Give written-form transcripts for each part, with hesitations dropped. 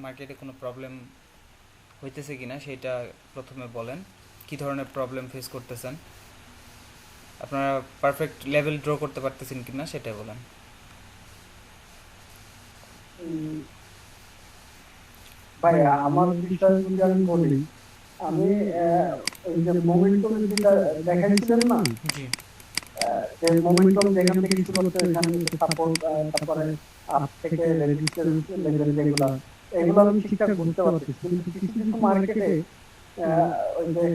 মার্কেটে কোনো প্রবলেম হইতেছে কিনা সেটা প্রথমে বলেন, কি ধরনের প্রবলেম ফেস করতেছেন, আপনারা পারফেক্ট লেভেল ড্র করতে পারতেছেন কিনা সেটাই বলেন। উম, ভাই আমার বিষয়ে যদি আমি বলি, আমি ওই যে মোমেন্টামের যেটা দেখাইছিলেন না, জি যে মোমেন্টাম যেখান থেকে শুরু হচ্ছে এখানে সাপোর্ট, তারপরে আপ থেকে রেজিস্ট্যান্স লেভেল যেগুলা, এগুলো আমি ঠিকঠাক বুঝতে পারতেছি, কিন্তু কিছু কিছু মার্কেটে ওই যে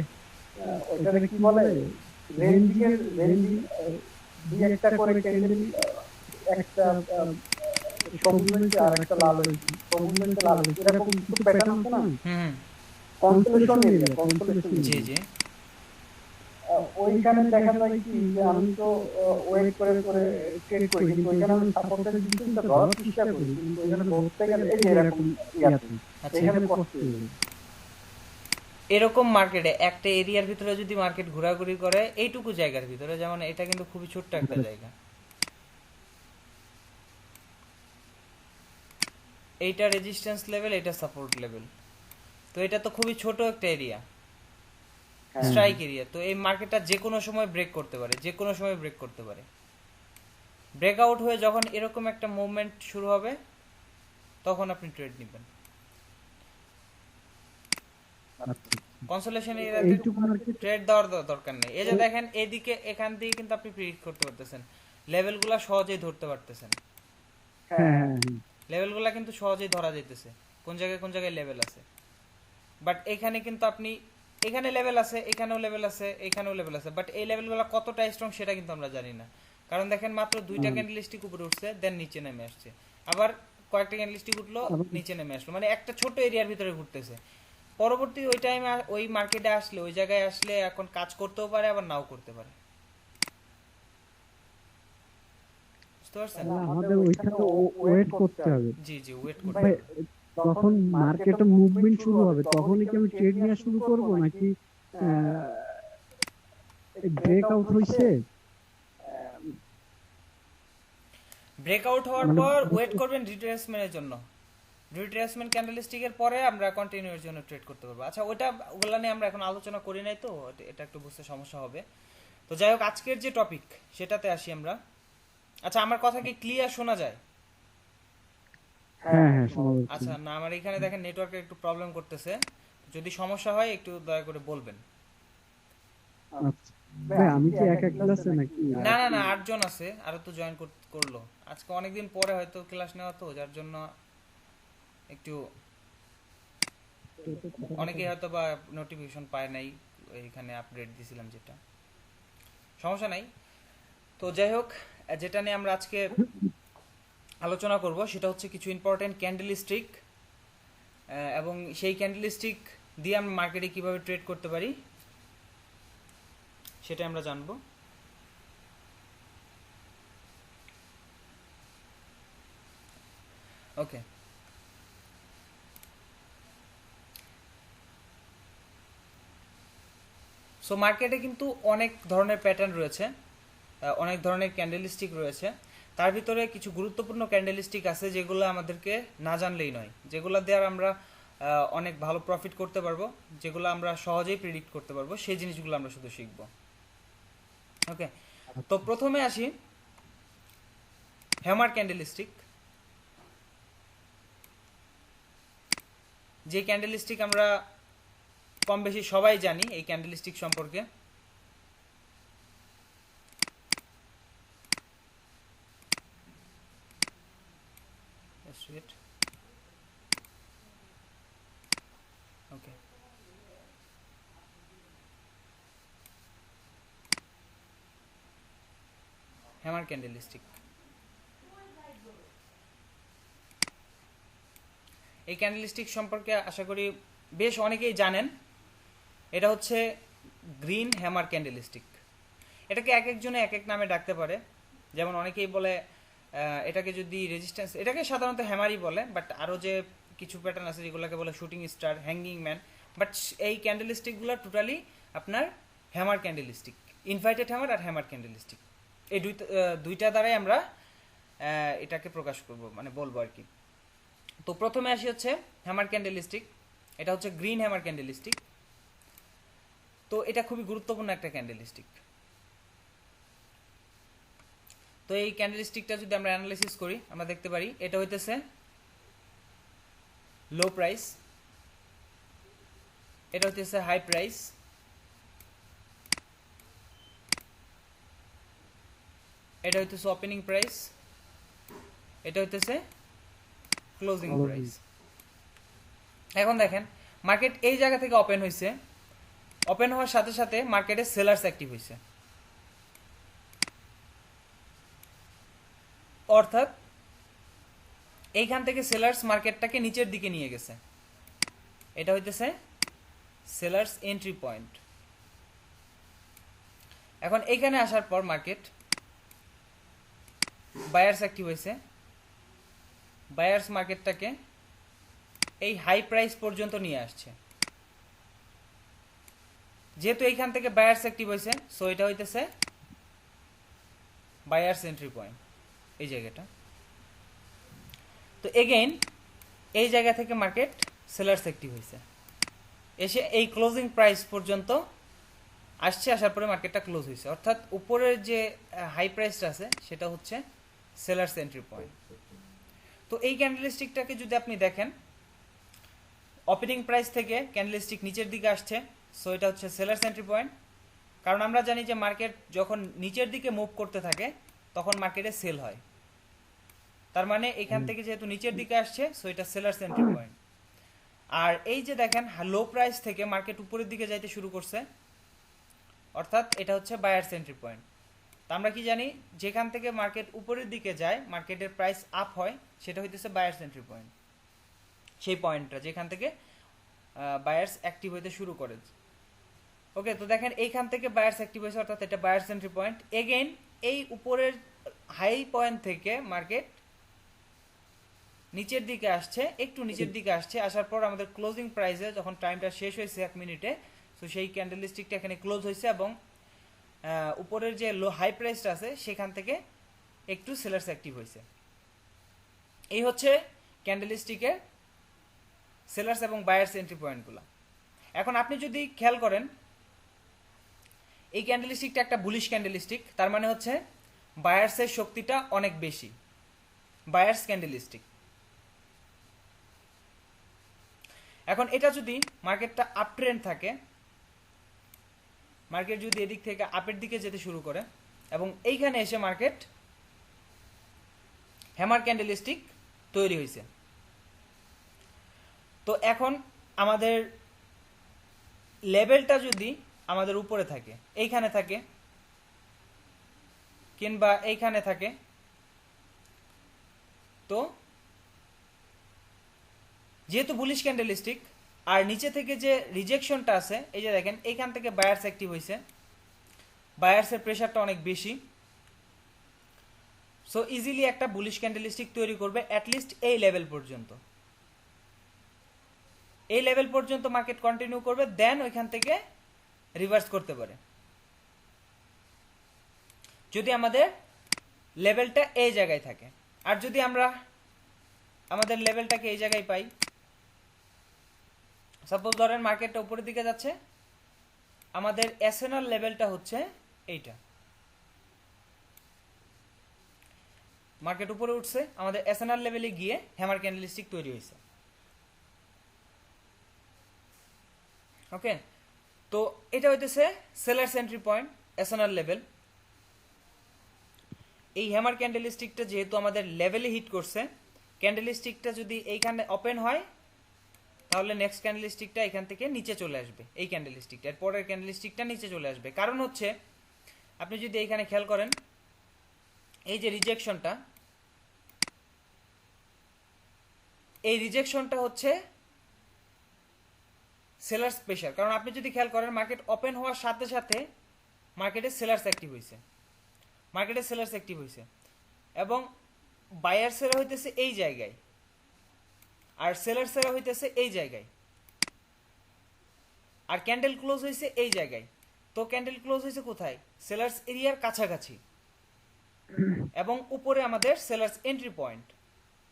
ওইটারে কি বলে, রেঞ্জিং এর রেঞ্জিং দুই একটা করে ক্যান্ডেল, একটা সবুজ হয়েছে আর একটা লাল হয়েছে, সবুজ হয়েছে লাল হয়েছে, এরকম কিছু প্যাটার্ন আছে না, হুম কনসোলেশন এরিয়া, কনসোলেশন জি এরিয়া। জি ওইখানে দেখা যায় কি যে আমি তো ওয়েট করে করে ট্রেড করি, কিন্তু ওইখানে আমি সাপোর্টের ডিস্টেন্সটা ধরার চেষ্টা করি, কিন্তু ওইখানে ধরতে গেলে এই যে এরকম ইয়াতে আচ্ছা, এখানে কষ্ট হয়ে যায়। এরকম মার্কেটে একটা এরিয়ার ভিতরে যদি মার্কেট ঘোরাঘুরি করে এইটুকু জায়গার ভিতরে, যেমন এটা কিন্তু খুবই ছোট্ট একটা জায়গা, এইটা রেজিস্ট্যান্স লেভেল, এটা সাপোর্ট লেভেল, তো এটা তো খুবই ছোট একটা এরিয়া, হ্যাঁ, স্ট্রাইক এরিয়া। তো এই মার্কেটটা যে কোনো সময় ব্রেক করতে পারে, যে কোনো সময় ব্রেক করতে পারে। ব্রেকআউট হয়ে যখন এরকম একটা মুভমেন্ট শুরু হবে তখন আপনি ট্রেড নেবেন। আচ্ছা, কনসোলেশন এরিয়াতে এইটুকু মার্কেট। ট্রেড দেওয়ার দরকার নেই। এই যে দেখেন এদিকে, এখান দিয়ে কিন্তু আপনি প্রিডিক্ট করতে পারতেছেন, লেভেলগুলো সহজেই ধরতে পারতেছেন, হ্যাঁ, হ্যাঁ, হ্যাঁ, লেভেলগুলো কিন্তু সহজেই ধরা যাইতেছে কোন জায়গায় লেভেল আছে। বাট এখানে কিন্তু আপনি, এখানে লেভেল আছে, এখানেও লেভেল আছে, এখানেও লেভেল আছে, বাট এই লেভেলগুলো কতটা স্ট্রং সেটা কিন্তু আমরা জানি না। কারণ দেখেন মাত্র দুইটা ক্যান্ডেলস্টিক উপরে উঠছে, দেন নিচে নেমে আসছে, আবার কয়েকটা ক্যান্ডেলস্টিক উঠলো, নিচে নেমে আসলো, মানে একটা ছোট এরিয়ার ভিতরে ঘুরতেছে। পরবর্তী ওই টাইমে ওই মার্কেটে আসলে, ওই জায়গায় আসলে এখন কাজ করতেও পারে আবার নাও করতে পারে, বুঝতে পারছেন? তাহলে আমাদের ওইখানে ওয়েট করতে হবে। জি জি, ওয়েট করতে ভাই, হবে। যখন মার্কেটে মুভমেন্ট শুরু হবে তখনই কি আমি ট্রেড নেওয়া শুরু করব, নাকি ব্রেকআউট হইছে ব্রেকআউট হওয়ার মানে পর ওয়েট করবেন রিট্রেসমেন্টের জন্য, রিট্রেসমেন্ট ক্যান্ডেলস্টিকের পরে আমরা কন্টিনিউর জন্য ট্রেড করতে পারবো। আচ্ছা, ওগুলা নিয়ে আমরা এখন আলোচনা করি নাই, তো এটা একটু বুঝতে সমস্যা হবে। তো যাই হোক, আজকের যে টপিক সেটাতে আসি আমরা। আচ্ছা, আমার কথা কি ক্লিয়ার শোনা যায়? হ্যাঁ, হ্যাঁ, শোনা যাচ্ছে। আচ্ছা, না আমার এখানে দেখেন নেটওয়ার্কের একটু প্রবলেম করতেছে, যদি সমস্যা হয় একটু দয়া করে বলবেন। আচ্ছা, ভাই আমি কি একা ক্লাসে নাকি? না না না, 8 জন আছে, আরো তো জয়েন করলো। আজকে অনেকদিন পরে হয়তো ক্লাস নেওয়া, তো যার জন্য একটু অনেকেই হয়তো বা নোটিফিকেশন পায় নাই, এইখানে আপডেট দিছিলাম যেটা, সমস্যা নাই। তো যাই হোক, যেটা নিয়ে আমরা আজকে আলোচনা করব সেটা হচ্ছে কিছু ইম্পর্টেন্ট ক্যান্ডেল স্টিক, এবং সেই ক্যান্ডেল স্টিক দিয়ে আমরা মার্কেটে কিভাবে ট্রেড করতে পারি সেটা আমরা জানবো। ওকে, সো মার্কেটে কিন্তু অনেক ধরনের প্যাটার্ন রয়েছে, অনেক ধরনের ক্যান্ডেল স্টিক রয়েছে। তার ভিতরে কিছু গুরুত্বপূর্ণ ক্যান্ডেল স্টিক আছে যেগুলো আমাদেরকে না জানলেই নয়, যেগুলো দিয়ে আমরা অনেক ভালো প্রফিট করতে পারবো, যেগুলো আমরা সহজেই প্রেডিক্ট করতে পারবো, সেই জিনিসগুলো আমরা শুধু শিখবো। ওকে, তো প্রথমে আসি হ্যামার ক্যান্ডেল স্টিক। যে ক্যান্ডেল স্টিক আমরা কম বেশি সবাই জানি এই ক্যান্ডেল স্টিক সম্পর্কে। ওকে, হ্যামার ক্যান্ডেল স্টিক, এই ক্যান্ডেল স্টিক সম্পর্কে আশা করি বেশ অনেকেই জানেন। এটা হচ্ছে গ্রিন হ্যামার ক্যান্ডেল স্টিক। এটাকে এক একজনে এক এক নামে ডাকতে পারে, যেমন অনেকেই বলে এটাকে যদি রেজিস্ট্যান্স, এটাকে সাধারণত হ্যামারই বলে, বাট আরও যে কিছু প্যাটার্ন আছে যেগুলোকে বলে shooting star, hanging man, but এই ক্যান্ডেল স্টিকগুলো টোটালি আপনার hammer candlestick, inverted hammer আর হ্যামার ক্যান্ডেল স্টিক, এই দুইটা দ্বারাই আমরা এটাকে প্রকাশ করব, মানে বলবো আর কি। তো প্রথমে আসি হচ্ছে হ্যামার ক্যান্ডেলস্টিক। এটা হচ্ছে গ্রিন হ্যামার ক্যান্ডেলস্টিক। তো এটা খুবই গুরুত্বপূর্ণ একটা ক্যান্ডেলস্টিক। তো এই ক্যান্ডেলস্টিকটা যদি আমরা অ্যানালাইসিস করি, আমরা দেখতে পারি এটা হইতেছে লো প্রাইস, এটা হইতেছে হাই প্রাইস, এটা হইতেছে ওপেনিং প্রাইস, এটা হইতেছে ক্লোজিং প্রাইস। এখন দেখেন মার্কেট এই জায়গা থেকে ওপেন হয়েছে, ওপেন হওয়ার সাথে সাথে মার্কেটে সেলার্স অ্যাক্টিভ হয়েছে, অর্থাৎ এইখান থেকে সেলার্স মার্কেটটাকে নিচের দিকে নিয়ে গেছে। এটা হইতেছে সেলার্স এন্ট্রি পয়েন্ট। এখন এইখানে আসার পর মার্কেট বায়ার্স অ্যাক্টিভ হয়েছে, বায়ার্স মার্কেটটাকে এই হাই প্রাইস পর্যন্ত নিয়ে আসছে। যেহেতু এইখান থেকে বায়ার্স অ্যাক্টিভ হয়েছে, সো এটা হইতেছে বায়ার্স এন্ট্রি পয়েন্ট, এই জায়গাটা। তো এগেইন এই জায়গা থেকে মার্কেট সেলার্স অ্যাক্টিভ হয়েছে, এসে এই ক্লোজিং প্রাইস পর্যন্ত আসছে, আসার পরে মার্কেটটা ক্লোজ হয়েছে। অর্থাৎ উপরের যে হাই প্রাইসটা আছে সেটা হচ্ছে সেলার্স এন্ট্রি পয়েন্ট। তো এই ক্যান্ডেলস্টিকটাকে যদি আপনি দেখেন, ওপেনিং প্রাইস থেকে ক্যান্ডেলস্টিক নিচের দিকে আসছে, সো এটা হচ্ছে সেলার্স এন্ট্রি পয়েন্ট। কারণ আমরা জানি যে মার্কেট যখন নিচের দিকে মুভ করতে থাকে তখন মার্কেটে সেল হয়, তার মানে এখান থেকে যেহেতু নিচের দিকে আসছে, সো এটা সেলার্স এন্ট্রি পয়েন্ট। আর এই যে দেখেন লো প্রাইস থেকে মার্কেট উপরের দিকে যাইতে শুরু করছে, অর্থাৎ এটা হচ্ছে বায়ার্স এন্ট্রি পয়েন্ট। তো আমরা কি জানি, যেখান থেকে মার্কেট উপরের দিকে যায়, মার্কেটের প্রাইস আপ হয়, সেটা হইতেছে বায়ার্স এন্ট্রি পয়েন্ট। সেই পয়েন্টটা যেখান থেকে বায়ার্স অ্যাক্টিভ হইতে শুরু করে। ওকে, তো দেখেন এইখান থেকে বায়ার্স অ্যাক্টিভ হয়েছে, অর্থাৎ এটা বায়ার্স এন্ট্রি পয়েন্ট। এগেইন এই উপরের হাই পয়েন্ট থেকে মার্কেট নিচের দিকে আসছে, একটু নিচের দিকে আসছে, আসার পর আমাদের ক্লোজিং প্রাইসে যখন টাইমটা শেষ হয়েছে 1 মিনিটে, তো সেই ক্যান্ডেলস্টিকটা এখানে ক্লোজ হয়েছে এবং উপরের যে লো হাই প্রাইসটা আছে সেখান থেকে একটু সেলার্স অ্যাক্টিভ হয়েছে। এই হচ্ছে ক্যান্ডেলস্টিকের সেলার্স এবং বায়ার্স এন্ট্রি পয়েন্টগুলো। এখন আপনি যদি খেয়াল করেন, এই ক্যান্ডেলস্টিকটা একটা বুলিশ ক্যান্ডেলস্টিক, তার মানে হচ্ছে বায়ার্সের শক্তিটা অনেক বেশি, বায়ার্স ক্যান্ডেলস্টিক। এখন এটা যদি মার্কেটটা আপ ট্রেন্ড থাকে, মার্কেট যদি এদিক থেকে আপের দিকে যেতে শুরু করে এবং এইখানে এসে মার্কেট হ্যামার ক্যান্ডেলস্টিক তৈরি হয়েছে, তো এখন আমাদের লেভেলটা যদি আমাদের উপরে থাকে, এইখানে থাকে কিংবা এইখানে থাকে, তো যেহেতু বুলিশ ক্যান্ডেলস্টিক আর নিচে থেকে যে রিজেকশনটা আছে, এই যে দেখেন এইখান থেকে বায়ার্স অ্যাক্টিভ হয়েছে, বায়ার্সের প্রেশারটা অনেক বেশি, সো ইজিলি একটা বুলিশ ক্যান্ডেলস্টিক তৈরি করবে অ্যাটলিস্ট এই লেভেল পর্যন্ত। এই লেভেল পর্যন্ত মার্কেট কন্টিনিউ করবে, দেন ওইখান থেকে রিভার্স করতে পারে যদি আমাদের লেভেলটা এই জায়গায় থাকে। আর যদি আমরা আমাদের লেভেলটাকে এই জায়গায় পাই, সাপোজ ধরেন মার্কেটটা উপরের দিকে যাচ্ছে, আমাদের এসএনআর লেভেলটা হচ্ছে এইটা, মার্কেট উপরে উঠছে, আমাদের এসএনআর লেভেলে গিয়ে হ্যামার ক্যান্ডেলস্টিক তৈরি হয়েছে। ওকে, তো এটা হইতেছে sellers entry point, SNR level. এই হ্যামার ক্যান্ডেলস্টিকটা যেহেতু আমাদের লেভেলে হিট করছে, ক্যান্ডেলস্টিকটা যদি এইখানে ওপেন হয় তাহলে নেক্সট ক্যান্ডেলস্টিকটা এখান থেকে নিচে চলে আসবে, এই ক্যান্ডেলস্টিকটা, এর পরের ক্যান্ডেলস্টিকটা নিচে চলে আসবে। কারণ হচ্ছে আপনি যদি এইখানে খেয়াল করেন, এই যে রিজেকশনটা, এই রিজেকশনটা হচ্ছে সেলার্স প্রেশার। কারণ আপনি যদি খেয়াল করেন, মার্কেট ওপেন হওয়ার সাথে সাথে মার্কেটে সেলার্স অ্যাক্টিভ হয়েছে, মার্কেটে সেলার্স অ্যাক্টিভ হয়েছে এবং বায়ার্সেরা হইতেছে এই জায়গায় আর সেলার্সেরা হইতেছে এই জায়গায়, আর ক্যান্ডেল ক্লোজ হয়েছে এই জায়গায়। তো ক্যান্ডেল ক্লোজ হয়েছে কোথায়? সেলার্স এরিয়ার কাছাকাছি এবং উপরে আমাদের সেলার্স এন্ট্রি পয়েন্ট।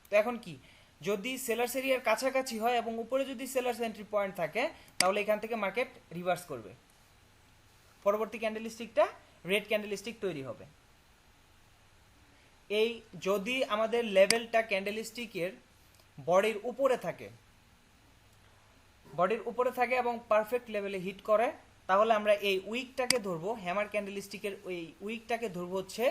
তো এখন কি যদি সেলার্স এরিয়ার কাছাকাছি হয় এবং উপরে যদি সেলার্স এন্ট্রি পয়েন্ট থাকে তাহলে এখান থেকে মার্কেট রিভার্স করবে, পরবর্তী ক্যান্ডেলস্টিকটা রেড ক্যান্ডেলস্টিক তৈরি হবে। এই যদি আমাদের লেভেলটা ক্যান্ডেলস্টিকের বডির উপরে থাকে, এবং পারফেক্ট লেভেলে হিট করে, তাহলে আমরা এই উইকটাকে ধরবো, হ্যামার ক্যান্ডেলস্টিকের ওই উইকটাকে ধরবো হচ্ছে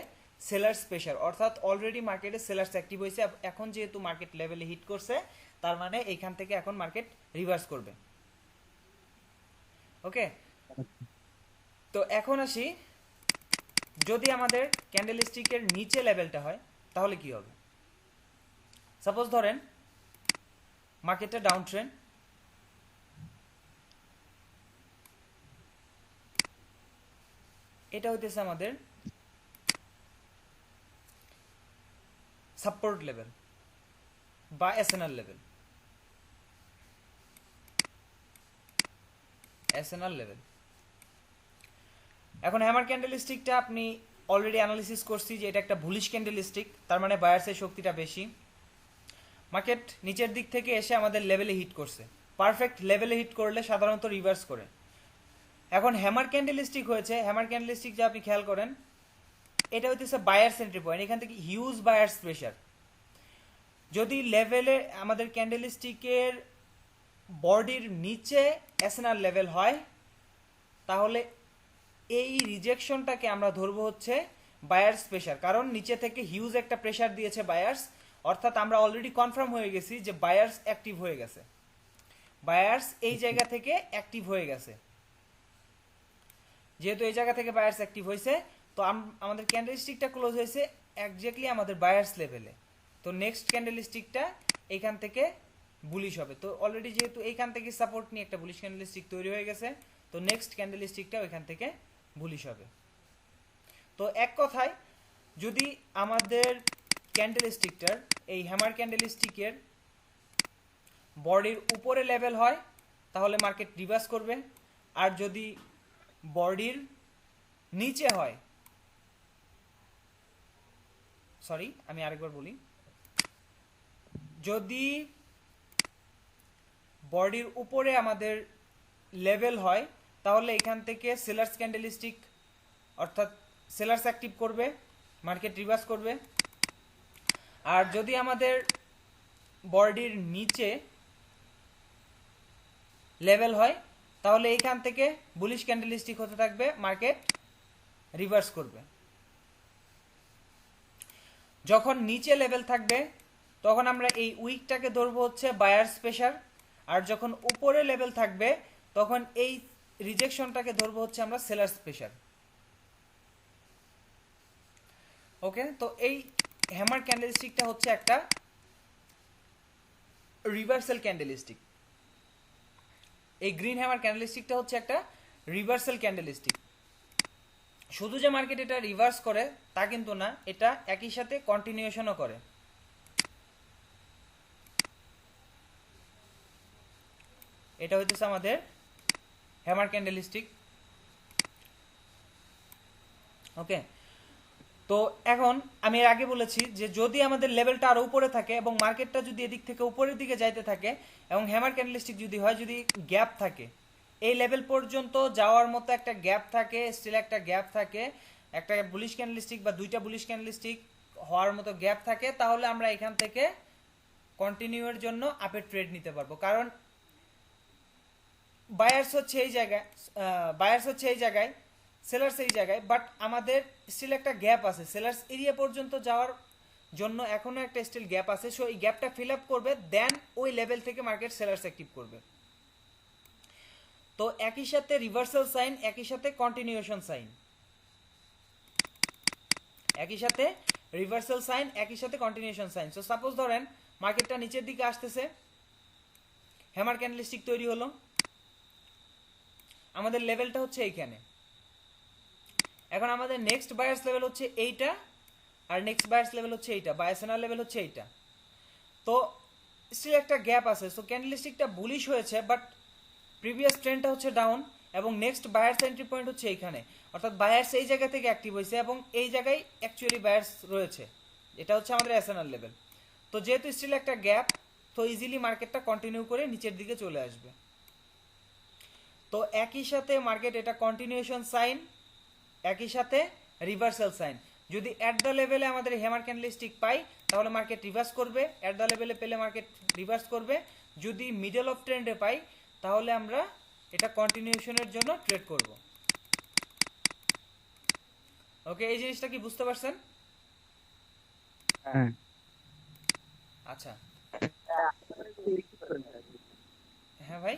সেলার্স প্রেসার, অর্থাৎ অলরেডি মার্কেটে সেলার্স অ্যাক্টিভ হয়েছে, এখন যেহেতু মার্কেট লেভেলে হিট করছে তার মানে এইখান থেকে এখন মার্কেট রিভার্স করবে। ওকে, তো এখন আসি, যদি আমাদের ক্যান্ডেলস্টিকের নিচে লেভেলটা হয় তাহলে কি হবে? সাপোজ ধরেন মার্কেটটা ডাউন ট্রেন্ড, এটা হইতেছে আমাদের সাপোর্ট লেভেল বা এসএনআর লেভেল। এখন হ্যামার ক্যান্ডেলস্টিকটা আপনি অলরেডি অ্যানালিসিস করছি যে এটা একটা বুলিশ ক্যান্ডেলস্টিক, তার মানে বায়ার্সের শক্তিটা বেশি। মার্কেট নিচের দিক থেকে এসে আমাদের লেভেলে হিট করছে, পারফেক্ট লেভেলে হিট করলে সাধারণত রিভার্স করে। এখন হ্যামার ক্যান্ডেলস্টিক হয়েছে, হ্যামার ক্যান্ডেলস্টিক যা আপনি খেয়াল করেন, এটা হইতেছে বায়ার্স এন্ট্রি পয়েন্ট, এখান থেকে হিউজ বায়ার্স প্রেসার। যদি লেভেলে আমাদের ক্যান্ডেলস্টিকের বডির নিচে এসএনআর লেভেল হয় তাহলে এই রিজেকশনটাকে আমরা ধরবো হচ্ছে বায়ার্স প্রেসার, কারণ নিচে থেকে হিউজ একটা প্রেসার দিয়েছে বায়ার্স, অর্থাৎ আমরা অলরেডি কনফার্ম হয়ে গেছি যে বায়ার্স অ্যাক্টিভ হয়ে গেছে, বায়ার্স এই জায়গা থেকে অ্যাক্টিভ হয়ে গেছে। যেহেতু এই জায়গা থেকে বায়ার্স অ্যাক্টিভ হয়েছে, তো আমাদের ক্যান্ডেলস্টিকটা ক্লোজ হয়েছে একজ্যাক্টলি আমাদের বায়ার্স লেভেলে, তো নেক্সট ক্যান্ডেলস্টিকটা এইখান থেকে বুলিশ হবে। তো অলরেডি যেহেতু এইখান থেকে সাপোর্ট নিয়ে একটা বুলিশ ক্যান্ডেলস্টিক তৈরি হয়ে গেছে, তো নেক্সট ক্যান্ডেলস্টিকটা ওইখান থেকে বুলিশ হবে। তো এক কথায়, যদি আমাদের ক্যান্ডেলস্টিকটার এই হ্যামার ক্যান্ডেলস্টিকের বডির উপরে লেভেল হয় তাহলে মার্কেট রিভার্স করবে, আর যদি বডির নিচে হয়, সরি আমি আরেকবার বলি, যদি বডির উপরে আমাদের লেভেল হয় তাহলে এখান থেকে সেলার্স ক্যান্ডেলস্টিক, অর্থাৎ সেলার্স অ্যাক্টিভ করবে, মার্কেট রিভার্স করবে। আর যদি আমাদের বডির নিচে লেভেল হয় তাহলে এইখান থেকে বুলিশ ক্যান্ডেলস্টিক হতে থাকবে, মার্কেট রিভার্স করবে। যখন নিচে লেভেল থাকবে তখন আমরা এই উইকটাকে ধরবো হচ্ছে বায়ার্স প্রেসার, আর যখন উপরে লেভেল থাকবে তখন এই রিজেকশনটাকে ধরবো হচ্ছে আমরা সেলার্স প্রেসার। ওকে, তো এই হ্যামার ক্যান্ডেলস্টিকটা হচ্ছে একটা রিভার্সাল ক্যান্ডেলস্টিক, এই গ্রিন হ্যামার ক্যান্ডেলস্টিকটা হচ্ছে একটা রিভার্সাল ক্যান্ডেলস্টিক। শুধু যে মার্কেট এটা রিভার্স করে তা কিন্তু না, এটা একই সাথে কন্টিনিউশনও করে। এটা হইতেছে আমাদের হ্যামার ক্যান্ডেলস্টিক। ওকে, তো এখন আমি এর আগে বলেছি যে যদি আমাদের লেভেলটা আরো উপরে থাকে এবং মার্কেটটা যদি এদিক থেকে উপরের দিকে যাইতে থাকে এবং হ্যামার ক্যান্ডেলস্টিক যদি হয়, যদি গ্যাপ থাকে, এই লেভেল পর্যন্ত যাওয়ার মতো একটা গ্যাপ থাকে, স্টিল একটা গ্যাপ থাকে, একটা বুলিশ ক্যান্ডেলস্টিক বা দুইটা বুলিশ ক্যান্ডেলস্টিক হওয়ার মতো গ্যাপ থাকে, তাহলে আমরা এখান থেকে কন্টিনিউয়ের জন্য আপের ট্রেড নিতে পারবো, কারণ বায়ার্স হচ্ছে এই জায়গায়, সেলার্স এই জায়গায়, বাট আমাদের স্টিল একটা গ্যাপ আছে, সেলার্স এরিয়া পর্যন্ত যাওয়ার জন্য এখনো একটা স্টিল গ্যাপ আছে, সো এই গ্যাপটা ফিল আপ করবে, দেন ওই লেভেল থেকে মার্কেট সেলার্স অ্যাক্টিভ করবে। তো একই সাথে রিভার্সাল সাইন, একই সাথে কন্টিনিউশন সাইন, একই সাথে রিভার্সাল সাইন, একই সাথে কন্টিনিউশন সাইন। সো সাপোজ ধরেন মার্কেটটা নিচের দিকে আসতেছে, হ্যামার ক্যান্ডেলস্টিক তৈরি হলো, আমাদের লেভেলটা হচ্ছে এইখানে, এখন আমাদের নেক্সট বায়ার্স লেভেল হচ্ছে এইটা, আর নেক্সট বায়ার্স লেভেল হচ্ছে এইটা, বায়ার্সেনাল লেভেল হচ্ছে এইটা। তো স্টিল একটা গ্যাপ আছে, সো ক্যান্ডেলস্টিকটা বুলিশ হয়েছে, বাট প্রিভিয়াস ট্রেন্ডটা হচ্ছে ডাউন, এবং নেক্সট বায়ার্স এন্ট্রি পয়েন্ট হচ্ছে এইখানে, অর্থাৎ বায়ার্স এই জায়গা থেকে অ্যাক্টিভ হয়েছে এবং এই জায়গায় অ্যাকচুয়ালি বায়ার্স রয়েছে, এটা হচ্ছে আমাদের এসএনআর লেভেল। তো যেহেতু স্টিল একটা গ্যাপ, তো ইজিলি মার্কেটটা কন্টিনিউ করে নিচের দিকে চলে আসবে। তো একই সাথে মার্কেট এটা কন্টিনিউশন সাইন, একই সাথে রিভার্সাল সাইন। যদি অ্যাট দ্য লেভেলে আমাদের হ্যামার ক্যান্ডেলস্টিক পাই তাহলে মার্কেট রিভার্স করবে, অ্যাট দ্য লেভেলে পেলে মার্কেট রিভার্স করবে। যদি মিডল অফ ট্রেন্ডে পাই তাহলে আমরা এটা কন্টিনিউশনের জন্য ট্রেড করব। ওকে, এই জিনিসটা কি বুঝতে পারছেন? হ্যাঁ। আচ্ছা, হ্যাঁ ভাই,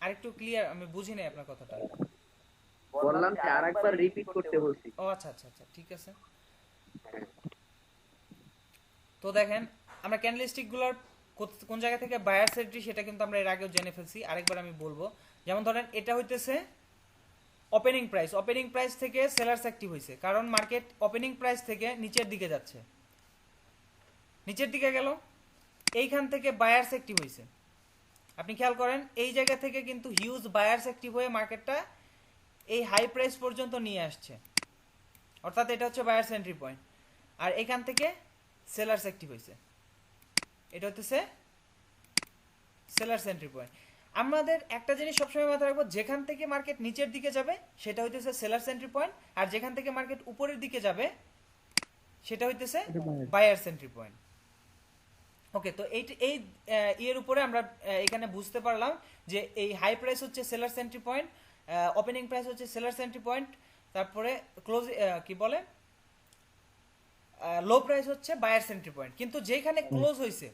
আরেকটু ক্লিয়ার, আমি বুঝি নাই আপনার কথাটা। বললাম যে আরেকবার রিপিট করতে বলছি। ও আচ্ছা আচ্ছা আচ্ছা, ঠিক আছে। তো দেখেন আমরা ক্যান্ডেলস্টিকগুলোর কোন জায়গা থেকে বায়ার্স এন্ট্রি সেটা কিন্তু আমরা এর আগেও জেনে ফেলছি, আরেকবার আমি বলবো। যেমন ধরেন এটা হইতেছে ওপেনিং প্রাইস, ওপেনিং প্রাইস থেকে সেলার্স অ্যাক্টিভ হয়েছে, কারণ মার্কেট ওপেনিং প্রাইস থেকে নিচের দিকে যাচ্ছে, নিচের দিকে গেল, এইখান থেকে বায়ার্স অ্যাক্টিভ হয়েছে। আপনি খেয়াল করেন এই জায়গা থেকে কিন্তু হিউজ বায়ার্স অ্যাক্টিভ হয়ে মার্কেটটা এই হাই প্রাইস পর্যন্ত নিয়ে আসছে, অর্থাৎ এটা হচ্ছে বায়ার্স এন্ট্রি পয়েন্ট। আর এখান থেকে সেলার্স অ্যাক্টিভ হয়েছে, এটা হচ্ছে সেলার্স এন্ট্রি পয়েন্ট। আমাদের একটা জিনিস সবসময় মাথায় রাখবো, যেখান থেকে মার্কেট নিচের দিকে যাবে সেটা হইতেছে সেলার্স এন্ট্রি পয়েন্ট, আর যেখান থেকে মার্কেট উপরের দিকে যাবে সেটা হইতেছে বায়ার্স এন্ট্রি পয়েন্ট। ওকে, তো এই এর উপরে আমরা এখানে বুঝতে পারলাম যে এই হাই প্রাইস হচ্ছে sellers entry point, opening price হচ্ছে সেলার্স এন্ট্রি পয়েন্ট, তারপরে ক্লোজ কি বলে লো প্রাইস হচ্ছে বায়ার্স এন্ট্রি পয়েন্ট। কিন্তু যেখানে ক্লোজ হয়েছে,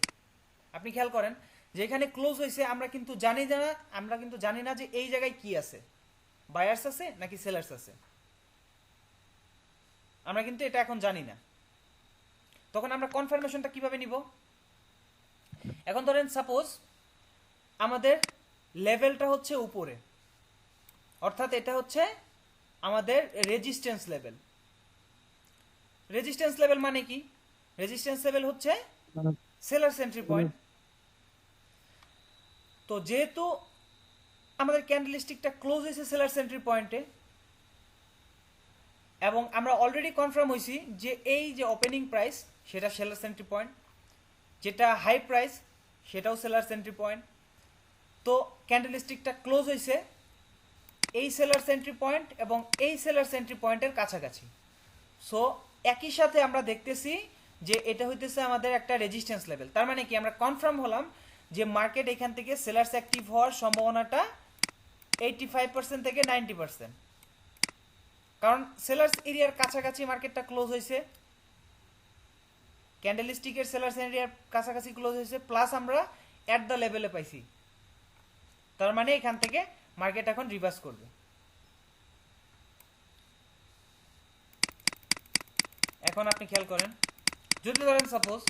আপনি খেয়াল করেন যেখানে ক্লোজ হয়েছে আমরা কিন্তু জানি না যে এই জায়গায় কি আছে, বায়ার্স আছে নাকি সেলার্স আছে, আমরা কিন্তু এটা এখন জানি না। তখন আমরা কনফার্মেশনটা কিভাবে নিব? এখন ধরেন সাপোজ আমাদের লেভেলটা হচ্ছে উপরে, অর্থাৎ এটা হচ্ছে আমাদের রেজিস্ট্যান্স লেভেল। রেজিস্ট্যান্স লেভেল মানে কি? রেজিস্ট্যান্স লেভেল হচ্ছে সেলার্স এন্ট্রি পয়েন্ট। তো যেহেতু আমাদের ক্যান্ডেলস্টিকটা ক্লোজ হয়েছে সেলার্স এন্ট্রি পয়েন্টে, এবং আমরা অলরেডি কনফার্ম হয়েছি যে এই যে ওপেনিং প্রাইস সেটা সেলার্স এন্ট্রি পয়েন্ট, যেটা হাই প্রাইস সেটাও সেলার্স এন্ট্রি পয়েন্ট। তো ক্যান্ডেলস্টিকটা ক্লোজ হয়েছে এই সেলার্স এন্ট্রি পয়েন্ট এবং এই সেলার্স এন্ট্রি পয়েন্টের কাছাকাছি। সো একই সাথে আমরা দেখতেছি যে এটা হইতেছে আমাদের একটা রেজিস্ট্যান্স লেভেল। তার মানে কি আমরা কনফার্ম হলাম যে মার্কেট এখান থেকে সেলার্স অ্যাক্টিভ হওয়ার সম্ভাবনাটা 85% থেকে 90%, কারণ সেলার্স এরিয়ার কাছাকাছি মার্কেটটা ক্লোজ হয়েছে, ক্যান্ডেলস্টিকের সেলার্স এরিয়ার কাছাকাছি ক্লোজ হয়েছে, প্লাস আমরা অ্যাট দ্য লেভেলে পাইছি। তার মানে এখান থেকে মার্কেট এখন রিভার্স করবে। এখন আপনি খেয়াল করেন, যদি ধরেন সাপোজ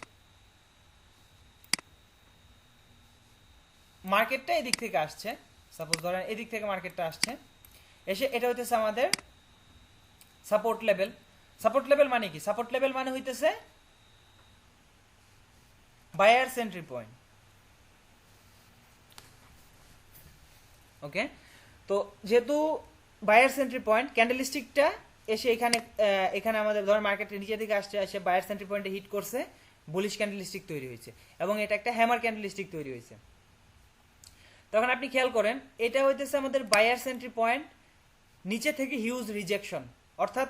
মার্কেটটা এদিক থেকে আসছে, সাপোজ ধরেন এদিক থেকে মার্কেটটা আসছে, এসে এটা হইতেছে আমাদের সাপোর্ট লেভেল। সাপোর্ট লেভেল মানে কি? সাপোর্ট লেভেল মানে হইতেছে বায়ার্স এন্ট্রি পয়েন্ট। ওকে, তো যেহেতু বায়ার্স এন্ট্রি পয়েন্ট, ক্যান্ডেলস্টিকটা এসে এখানে আমাদের ধর মার্কেটের নিচে দিকে আসছে, এসে বায়ার্স এন্ট্রি পয়েন্টে হিট করছে, বুলিশ ক্যান্ডেলস্টিক তৈরি হয়েছে এবং এটা একটা হ্যামার ক্যান্ডেলস্টিক তৈরি হয়েছে। তখন আপনি খেয়াল করেন এটা হইতেছে আমাদের বায়ার্স এন্ট্রি পয়েন্ট, নিচে থেকে হিউজ রিজেকশন, অর্থাৎ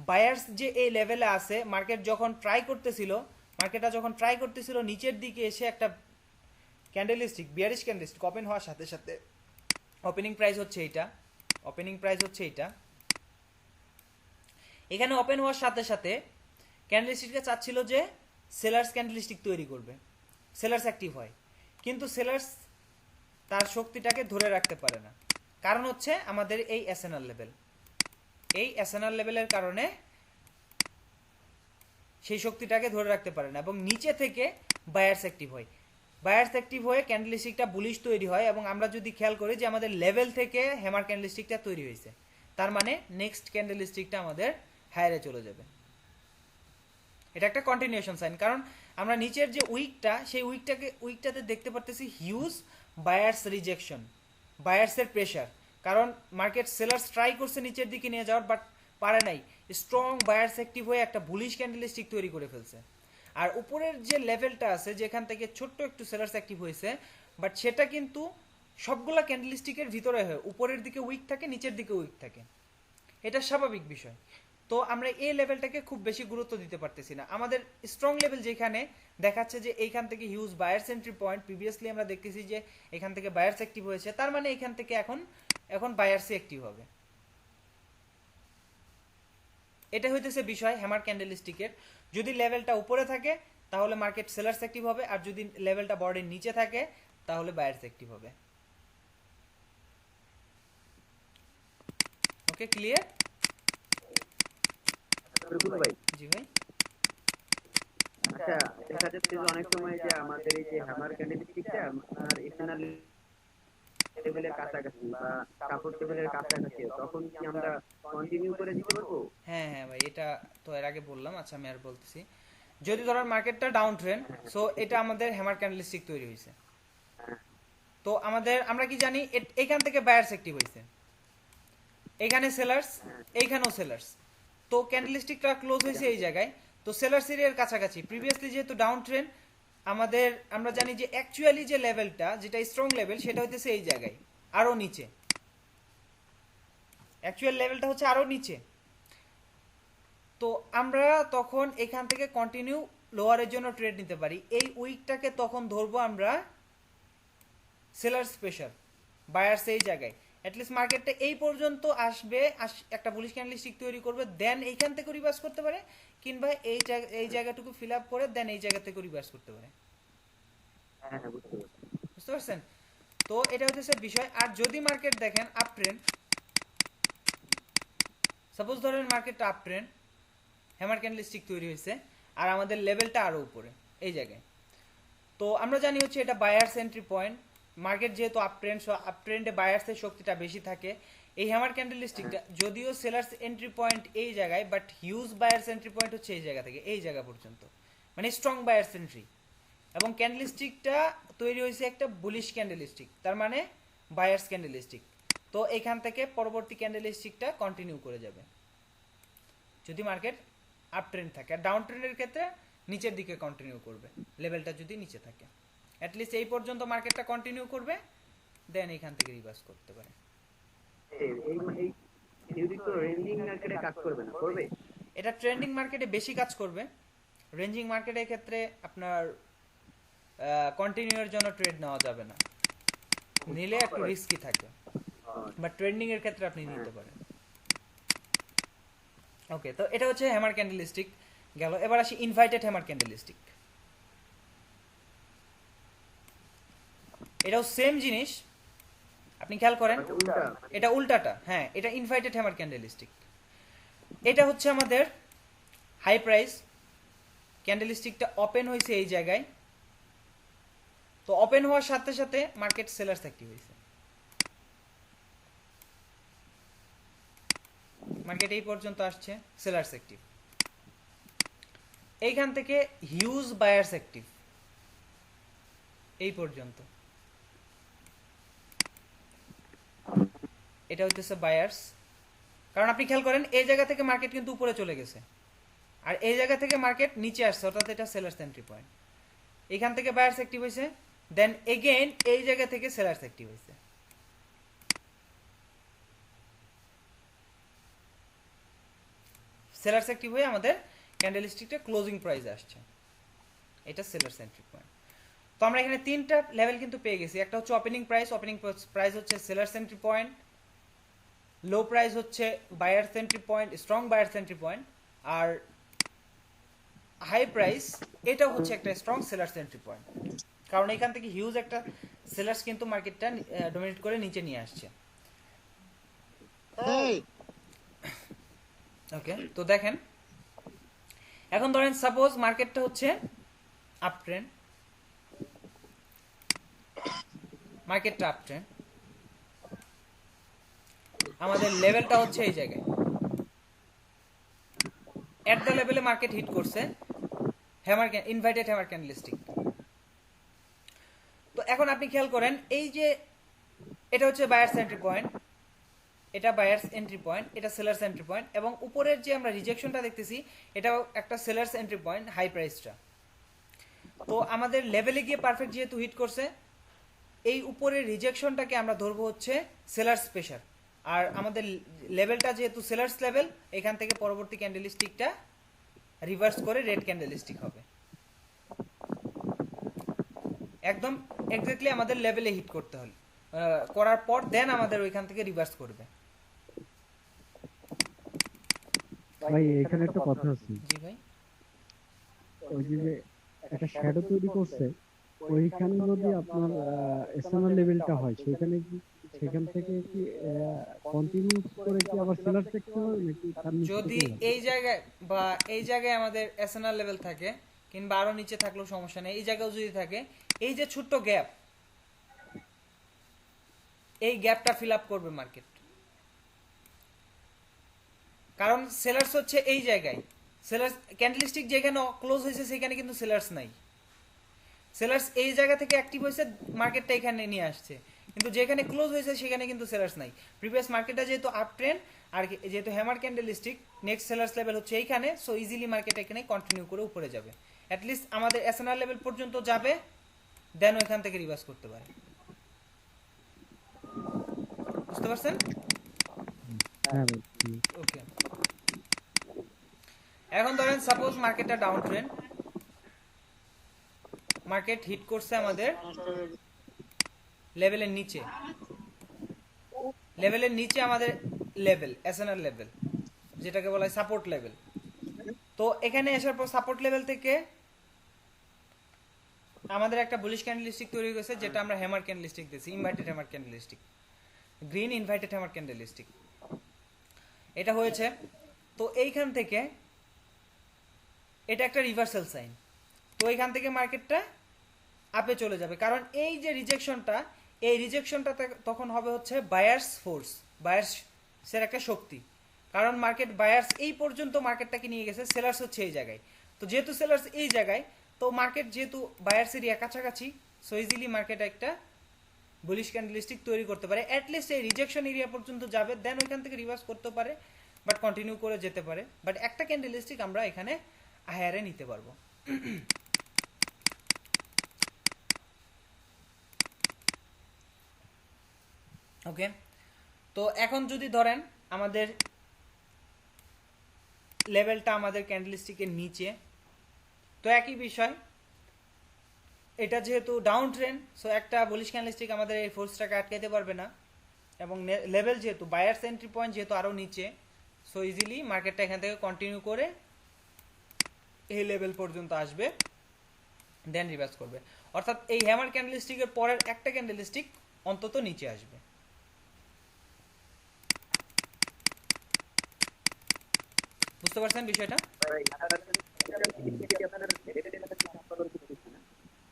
বায়ার্স যে এই লেভেলে আছে, মার্কেটটা যখন ট্রাই করতেছিল নিচের দিকে এসে একটা ক্যান্ডেলস্টিক, বিয়ারিশ ক্যান্ডেলস্টিক ওপেন হওয়ার সাথে সাথে, ওপেনিং প্রাইস হচ্ছে এইটা, এখানে ওপেন হওয়ার সাথে সাথে ক্যান্ডেলস্টিকটা চাচ্ছিল যে সেলার্স ক্যান্ডেলস্টিক তৈরি করবে, সেলার্স অ্যাক্টিভ হয়, কিন্তু সেলার্স তার শক্তিটাকে ধরে রাখতে পারে না। কারণ হচ্ছে আমাদের এই এসএনআর লেভেল, এই এসএনআর লেভেলের কারণে সেই শক্তিটাকে ধরে রাখতে পারে না এবং নিচে থেকে বায়ার্স অ্যাক্টিভ হয়, বায়ার্স অ্যাক্টিভ হয়ে ক্যান্ডেলস্টিকটা বুলিশ তৈরি হয়। এবং আমরা যদি খেয়াল করি যে আমাদের লেভেল থেকে হ্যামার ক্যান্ডেলস্টিকটা তৈরি হয়েছে, তার মানে নেক্সট ক্যান্ডেলস্টিকটা আমাদের হায়ারে চলে যাবে। এটা একটা কন্টিনিউশন সাইন, কারণ আমরা নিচের যে উইকটা, সেই উইকটাতে দেখতে পারতেছি হিউজ বায়ার্স রিজেকশন, বায়ার্সের প্রেশার, কারণ মার্কেট সেলার্স ট্রাই করছে নিচের দিকে নিয়ে যাওয়ার, বাট পারে নাই, স্ট্রং বায়ার্স অ্যাক্টিভ হয়ে একটা বুলিশ ক্যান্ডেলস্টিক তৈরি করে ফেলছে। আর উপরের যে লেভেলটা আছে যেখান থেকে ছোট্ট একটু সেলার্স অ্যাক্টিভ হয়েছে, বাট সেটা কিন্তু সবগুলা ক্যান্ডেলস্টিকের ভিতরে হয়, উপরের দিকে উইক থাকে, নিচের দিকে উইক থাকে, এটা স্বাভাবিক বিষয়। তো আমরা এই লেভেলটাকে খুব বেশি গুরুত্ব দিতে পারতেছি না। আমাদের স্ট্রং লেভেল যেখানে দেখাচ্ছে যে এইখান থেকে huge buyers entry point, previously আমরা দেখতেছি যে এখান থেকে বায়ার্স অ্যাক্টিভ হয়েছে, তার মানে এখান থেকে এখন বায়ার্সই অ্যাক্টিভ হবে। এটা হইতেছে বিষয় হ্যামার ক্যান্ডেলস্টিকের। যদি লেভেলটা উপরে থাকে তাহলে মার্কেট সেলার্স অ্যাক্টিভ হবে, আর যদি লেভেলটা বর্ডের নিচে থাকে তাহলে বায়ার্স অ্যাক্টিভ হবে। ওকে, ক্লিয়ার? বিপুল ভাই, জি ভাই। আচ্ছা দেখা যাচ্ছে যে অনেক সময় যে আমাদের এই যে হ্যামার ক্যান্ডেলস্টিকটা আপনার এখানে লেভেলের কাছাকাছি বা সাপোর্ট লেভেলের কাছাকাছি, তখন কি আমরা কন্টিনিউ করে দিতে পারবো? হ্যাঁ হ্যাঁ ভাই, এটা তো এর আগে বললাম, আচ্ছা আমি আর বলতেছি। যদি ধরার মার্কেটটা ডাউন ট্রেন্ড, সো এটা আমাদের হ্যামার ক্যান্ডেলস্টিক তৈরি হয়েছে। তো আমরা কি জানি এখান থেকে বায়ার্স অ্যাক্টিভ হয়েছে, এখানে সেলার্স, এইখানেও সেলার্স। তো ক্যান্ডেলস্টিকটা ক্লোজ হয়েছে এই জায়গায়, তো সেলার্স এরিয়ার কাছাকাছি। প্রিভিয়াসলি যেহেতু ডাউন ট্রেন্ড, আমরা জানি যে অ্যাকচুয়ালি যে লেভেলটা, যেটা স্ট্রং লেভেল, সেটা হইতেছে এই জায়গায়, আরো নিচে। অ্যাকচুয়াল লেভেলটা হচ্ছে আরো নিচে। তো আমরা তখন এখান থেকে কন্টিনিউ লোয়ারের জন্য ট্রেড নিতে পারি। এই উইকটাকে তখন ধরবো আমরা সেলার্স প্রেশার, বায়ার্স এই জায়গায়। অ্যাটলিস্ট মার্কেটটা এই পর্যন্ত আসবে, একটা বুলিশ ক্যান্ডেলস্টিক তৈরি করবে, দেন এইখান থেকে রিভার্স করতে পারে, কিংবা এই জায়গাটুকু ফিল আপ করে দেন এই জায়গা থেকে রিভার্স করতে পারে। হ্যাঁ হ্যাঁ, বুঝতে পারছি। বুঝতে পারছেন? তো এটা হচ্ছে বিষয়। আর যদি মার্কেট দেখেন আপ ট্রেন্ড, সাপোজ ধরেন মার্কেটটা আপ ট্রেন্ড, হ্যামার ক্যান্ডেলস্টিক তৈরি হয়েছে, আর আমাদের লেভেলটা আরো উপরে এই জায়গায়, তো আমরা জানি হচ্ছে এটা বায়ার্স এন্ট্রি পয়েন্ট। মার্কেট যেহেতু আপ ট্রেন্ড, সো আপ ট্রেন্ডে বায়ার্সের শক্তিটা বেশি থাকে। এই হ্যামার ক্যান্ডেলস্টিকটা যদিও সেলার্স এন্ট্রি পয়েন্ট এই জায়গায়, but huge buyers entry point হচ্ছে এই জায়গা থেকে এই জায়গা পর্যন্ত, মানে স্ট্রং বায়ার্স এন্ট্রি। এবং ক্যান্ডেলস্টিকটা তৈরি হয়েছে একটা বুলিশ ক্যান্ডেলস্টিক, তার মানে বায়ার্স ক্যান্ডেলস্টিক। তো এখান থেকে পরবর্তী ক্যান্ডেলস্টিকটা কন্টিনিউ করে যাবে যদি মার্কেট আপ ট্রেন্ড থাকে। আর ডাউন ট্রেন্ডের ক্ষেত্রে নিচের দিকে কন্টিনিউ করবে, লেভেলটা যদি নিচে থাকে। অ্যাটলিস্ট এই পর্যন্ত মার্কেটটা কন্টিনিউ করবে, দেন এখান থেকে রিভার্স করতে পারে। এই থিওরি তো রেঞ্জিং মার্কেটে কাজ করবে না, করবে? এটা ট্রেন্ডিং মার্কেটে বেশি কাজ করবে। রেঞ্জিং মার্কেটের ক্ষেত্রে আপনার কন্টিনিউয়ের জন্য ট্রেড নেওয়া যাবে না, নিলে একটু রিস্কি থাকে। বাট ট্রেন্ডিং এর ক্ষেত্রে আপনি নিতে পারেন। ওকে, তো এটা হচ্ছে হ্যামার ক্যান্ডেলস্টিক গেল। এবার আসি ইনভাইটেড হ্যামার ক্যান্ডেলস্টিক। এটাও সেম জিনিস, আপনি খেয়াল করেন, এটা উল্টাটা। হ্যাঁ, এটা ইনভাইটেড হ্যামার ক্যান্ডেলস্টিক। এটা হচ্ছে আমাদের হাই প্রাইস ক্যান্ডেলস্টিকটা ওপেন হয়েছে এই জায়গায়। তো ওপেন হওয়ার সাথে সাথে মার্কেট সেলার্স অ্যাক্টিভ হয়েছে, মার্কেট এই পর্যন্ত আসছে, সেলার্স অ্যাক্টিভ। এইখান থেকে হিউজ বায়ার্স অ্যাক্টিভ এই পর্যন্ত। এটা হইতেছে বায়ার্স, কারণ আপনি খেয়াল করেন এই জায়গা থেকে মার্কেট কিন্তু উপরে চলে গেছে, আর এই জায়গা থেকে মার্কেট নিচে আসছে, অর্থাৎ এটা সেলার্স এন্ট্রি পয়েন্ট। এখান থেকে বায়ার্স অ্যাক্টিভ হয়েছে, দেন এগেইন এই জায়গা থেকে সেলার্স অ্যাক্টিভ হয়েছে। সেলার্স অ্যাক্টিভ হয়ে আমাদের ক্যান্ডেলস্টিকটা ক্লোজিং প্রাইসে আসছে, এটা সেলার্স এন্ট্রি পয়েন্ট। তো আমরা এখানে তিনটা লেভেল কিন্তু পেয়ে গেছি। একটা হচ্ছে ওপেনিং প্রাইস হচ্ছে sellers entry point, low price হচ্ছে buyers entry point, strong buyers entry point, আর হাই প্রাইস এটা হচ্ছে একটা স্ট্রং সেলার্স এন্ট্রি পয়েন্ট, কারণ এখান থেকে হিউজ একটা সেলার্স কিন্তু মার্কেটটা ডমিনেট করে নিচে নিয়ে আসছে। ওকে, তো দেখেন এখন ধরেন সাপোজ মার্কেটটা হচ্ছে আপ ট্রেন্ড, মার্কেটটা আপ ট্রেন্ড, আমাদের লেভেলটা হচ্ছে এই জায়গায়, এট দ্য লেভেলে মার্কেট হিট করছে ইনভাইটেড হ্যামার ক্যান্ডেলস্টিক। তো এখন আপনি খেয়াল করেন এই যে এটা হচ্ছে বায়ার্স এন্ট্রি পয়েন্ট, এটা বায়ার্স এন্ট্রি পয়েন্ট, এটা সেলার্স এন্ট্রি পয়েন্ট, এবং উপরের যে আমরা রিজেকশনটা দেখতেছি এটাও একটা সেলার্স এন্ট্রি পয়েন্ট, হাই প্রাইসটা। তো আমাদের লেভেলে গিয়ে পারফেক্ট যেহেতু হিট করছে, এই উপরের রিজেকশনটাকে আমরা ধরবো হচ্ছে সেলার্স প্রেশার, আর আমাদের লেভেলটা যেহেতু সেলার্স লেভেল, এখান থেকে পরবর্তী ক্যান্ডেলস্টিকটা রিভার্স করে রেড ক্যান্ডেলস্টিক হবে। একদম এক্স্যাক্টলি আমাদের লেভেলে হিট করতে হলে করার পর দেন আমাদের ওইখান থেকে রিভার্স করবে। ভাই এখানে একটা কথা আছে, জি ভাই। ওই যে একটা শ্যাডো তৈরি করছে, ওইখানে যদি আপনার এসএমআর লেভেলটা হয়, সেখান থেকে কি কন্টিনিউ করে কি আবার সেলার দেখতে হবে নাকি তার নিচে যদি থেকেই হবে? এই জায়গায় বা এই জায়গায় আমাদের এসএনআর লেভেল থাকে, কিংবা আরো নিচে থাকলেও সমস্যা নেই, এই জায়গাও যদি থাকে, এই যে ছোট্ট গ্যাপ, এই গ্যাপটা ফিল আপ করবে মার্কেট। কারণ সেলার্স হচ্ছে এই জায়গায়, সেলার্স ক্যান্ডেলস্টিক যেখানে ক্লোজ হয়েছে সেখানে কিন্তু সেলার্স নাই। সেলার্স এই জায়গা থেকে অ্যাক্টিভ হয়েছে, মার্কেটটা এখানে নিয়ে আসছে, কিন্তু যেখানে ক্লোজ হয়েছে সেখানে কিন্তু সেলার্স নাই। প্রিভিয়াস মার্কেটটা যেহেতু আপ ট্রেন্ড, আর যেহেতু hammer candlestick, next sellers level হচ্ছে এইখানে, সো ইজিলি মার্কেট এখানে কন্টিনিউ করে উপরে যাবে, অ্যাটলিস্ট আমাদের এসএনআর লেভেল পর্যন্ত যাবে, দেন ওইখান থেকে রিভার্স করতে পারে। বুঝতে পারছেন? হ্যাঁ ভাই। ওকে, এখন ধরেন সাপোজ মার্কেটটা ডাউন ট্রেন্ড, মার্কেট হিট করছে আমাদের লেভেলের নিচে, লেভেলের নিচে আমাদের লেভেল এসএনআর লেভেল, যেটাকে বলা হয় সাপোর্ট লেভেল। তো এখানে আসার পর সাপোর্ট লেভেল থেকে আমাদের একটা বুলিশ ক্যান্ডেলস্টিক তৈরি হয়েছে, যেটা আমরা হ্যামার ক্যান্ডেলস্টিক দিয়েছি, inverted hammer candlestick, green inverted hammer candlestick এটা হয়েছে। তো এইখান থেকে এটা একটা রিভার্সাল সাইন, তো এইখান থেকে মার্কেটটা আপে চলে যাবে, কারণ এই যে রিজেকশনটা, এই রিজেকশনটা তখন হবে হচ্ছে বায়ার্স ফোর্স, বায়ার্সের একটা শক্তি। কারণ মার্কেট বায়ার্স এই পর্যন্ত মার্কেটটাকে নিয়ে গেছে, সেলার্স হচ্ছে এই জায়গায়। তো যেহেতু সেলার্স এই জায়গায়, তো মার্কেট যেহেতু বায়ার্স এরিয়া কাছাকাছি, সো ইজিলি মার্কেট একটা বুলিশ ক্যান্ডেলস্টিক তৈরি করতে পারে, অ্যাটলিস্ট এই রিজেকশন এরিয়া পর্যন্ত যাবে, দেন ওইখান থেকে রিভার্স করতে পারে, বাট কন্টিনিউ করে যেতে পারে। বাট একটা ক্যান্ডেলস্টিক আমরা এখানে হায়ারে নিতে পারবো। ওকে, তো এখন যদি ধরেন আমাদের লেভেলটা আমাদের ক্যান্ডেলস্টিকের নিচে, তো একই বিষয়, এটা যেহেতু ডাউন ট্রেন্ড, সো একটা বুলিশ ক্যান্ডেলস্টিক আমাদের এই ফোর্সটাকে আটকাতে পারবে না, এবং লেভেল যেহেতু বায়ার্স এন্ট্রি পয়েন্ট যেহেতু আরও নিচে, সো ইজিলি মার্কেটটা এখান থেকে কন্টিনিউ করে এই লেভেল পর্যন্ত আসবে, দেন রিভার্স করবে। অর্থাৎ এই হ্যামার ক্যান্ডেলস্টিকের পরের একটা ক্যান্ডেলস্টিক অন্তত নিচে আসবে। বুঝতে পারছেন বিষয়টা?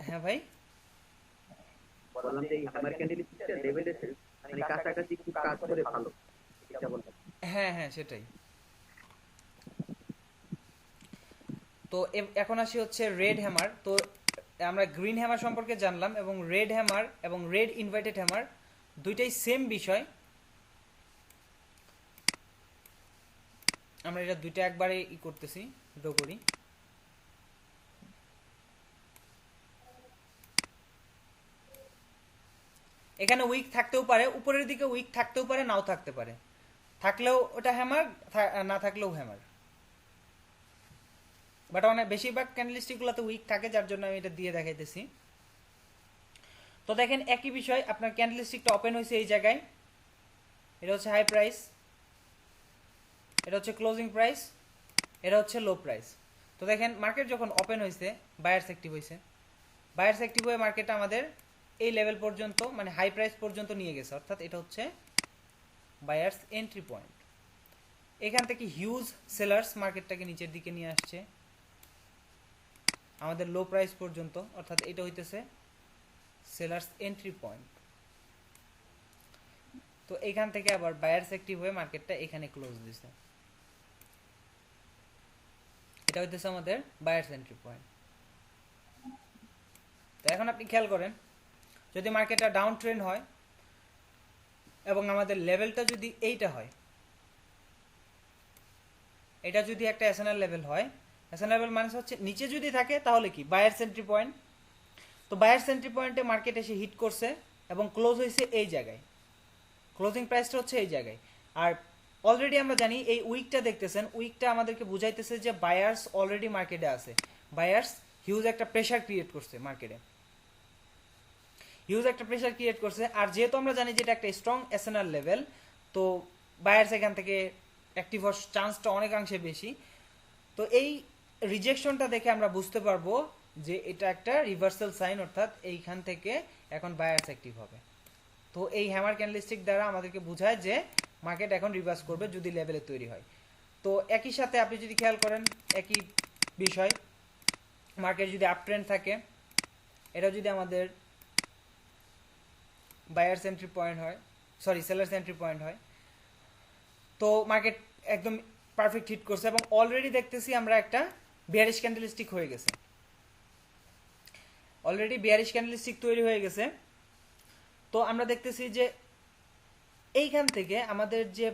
হ্যাঁ ভাই, বললাম যে এই হ্যামার ক্যান্ডেলস্টিকটা লেভেলের মানে কাছাকাছি একটু কাজ করে ভালো, এটা বললাম। হ্যাঁ হ্যাঁ সেটাই। তো এখন আসি হচ্ছে রেড হ্যামার। তো আমরা গ্রিন হ্যামার সম্পর্কে জানলাম, এবং রেড হ্যামার এবং রেড ইনভার্টেড হ্যামার দুইটাই সেম বিষয়। আমরা এটা দুইটা একবারে করতেছি, ড্র করি। এখানে উইক থাকতেও পারে, উপরের দিকে উইক থাকতেও পারে, নাও থাকতে পারে, থাকলেও ওটা হ্যামার, না থাকলেও হ্যামার। বাট অনেক বেশিরভাগ ক্যান্ডেলস্টিকগুলোতে উইক থাকে, যার জন্য আমি এটা দিয়ে দেখাইতেছি। তো দেখেন একই বিষয়, আপনার ক্যান্ডেলস্টিকটা ওপেন হয়েছে এই জায়গায়, এটা হচ্ছে হাই প্রাইস, এটা হচ্ছে ক্লোজিং প্রাইস, এটা হচ্ছে লো প্রাইস। তো দেখেন মার্কেট যখন ওপেন হয়েছে, বায়ার্স অ্যাক্টিভ হয়েছে, বায়ার্স অ্যাক্টিভ হয়ে মার্কেটটা আমাদের এই লেভেল পর্যন্ত, মানে হাই প্রাইস পর্যন্ত নিয়ে গেছে, অর্থাৎ এটা হচ্ছে বায়ার্স এন্ট্রি পয়েন্ট। এখান থেকে হিউজ সেলার্স মার্কেটটাকে নিচের দিকে নিয়ে আসছে আমাদের লো প্রাইস পর্যন্ত, অর্থাৎ এটা হইতেছে সেলার্স এন্ট্রি পয়েন্ট। তো এখান থেকে আবার বায়ার্স অ্যাক্টিভ হয়ে মার্কেটটা এখানে ক্লোজ দিছে, এটা হইতেছে আমাদের বায়ার্স এন্ট্রি পয়েন্ট। তো এখন আপনি খেয়াল করেন, যদি মার্কেটটা ডাউন ট্রেন্ড হয়, এবং আমাদের লেভেলটা যদি এইটা হয়, এটা যদি একটা এসএনএল লেভেল হয়, এসএনএল লেভেল মানে হচ্ছে নিচে যদি থাকে তাহলে কি বায়ার সেন্ট্রি পয়েন্ট। তো বায়ার সেন্ট্রি পয়েন্টে মার্কেট এসে হিট করছে এবং ক্লোজ হয়েছে এই জায়গায়, ক্লোজিং প্রাইসটা হচ্ছে এই জায়গায়। আর অলরেডি আমরা জানি এই উইকটা দেখতেছেন, উইকটা আমাদেরকে বুঝাইতেছে যে বায়ার্স অলরেডি মার্কেটে আছে, বায়ার্স হিউজ একটা প্রেশার ক্রিয়েট করছে মার্কেটে, হিউজ একটা প্রেশার ক্রিয়েট করছে। আর যেহেতু আমরা জানি যে এটা একটা স্ট্রং এসএনএল লেভেল, তো বায়ার্স এখান থেকে অ্যাক্টিভ হওয়ার চান্সটা অনেকাংশে বেশি। তো এই রিজেকশনটা দেখে আমরা বুঝতে পারবো যে এটা একটা রিভার্সাল সাইন, অর্থাৎ এইখান থেকে এখন বায়ার্স অ্যাক্টিভ হবে। তো এই হ্যামার ক্যান্ডেলস্টিক দ্বারা আমাদেরকে বোঝায় যে মার্কেট এখন রিভার্স করবে যদি লেভেলে তৈরি হয়। তো একই সাথে আপনি যদি খেয়াল করেন একই বিষয়, মার্কেট যদি আপ ট্রেন্ড থাকে, এটা যদি আমাদের বায়ার্স এন্ট্রি পয়েন্ট হয়, সরি সেলার্স এন্ট্রি পয়েন্ট হয়, তো মার্কেট একদম পারফেক্ট হিট করছে এবং অলরেডি দেখতেছি আমরা একটা বিয়ারিশ ক্যান্ডেলস্টিক হয়ে গেছে, অলরেডি বিয়ারিশ ক্যান্ডেলস্টিক তৈরি হয়ে গেছে। তো আমরা দেখতেছি যে এইখান থেকে আমাদের যে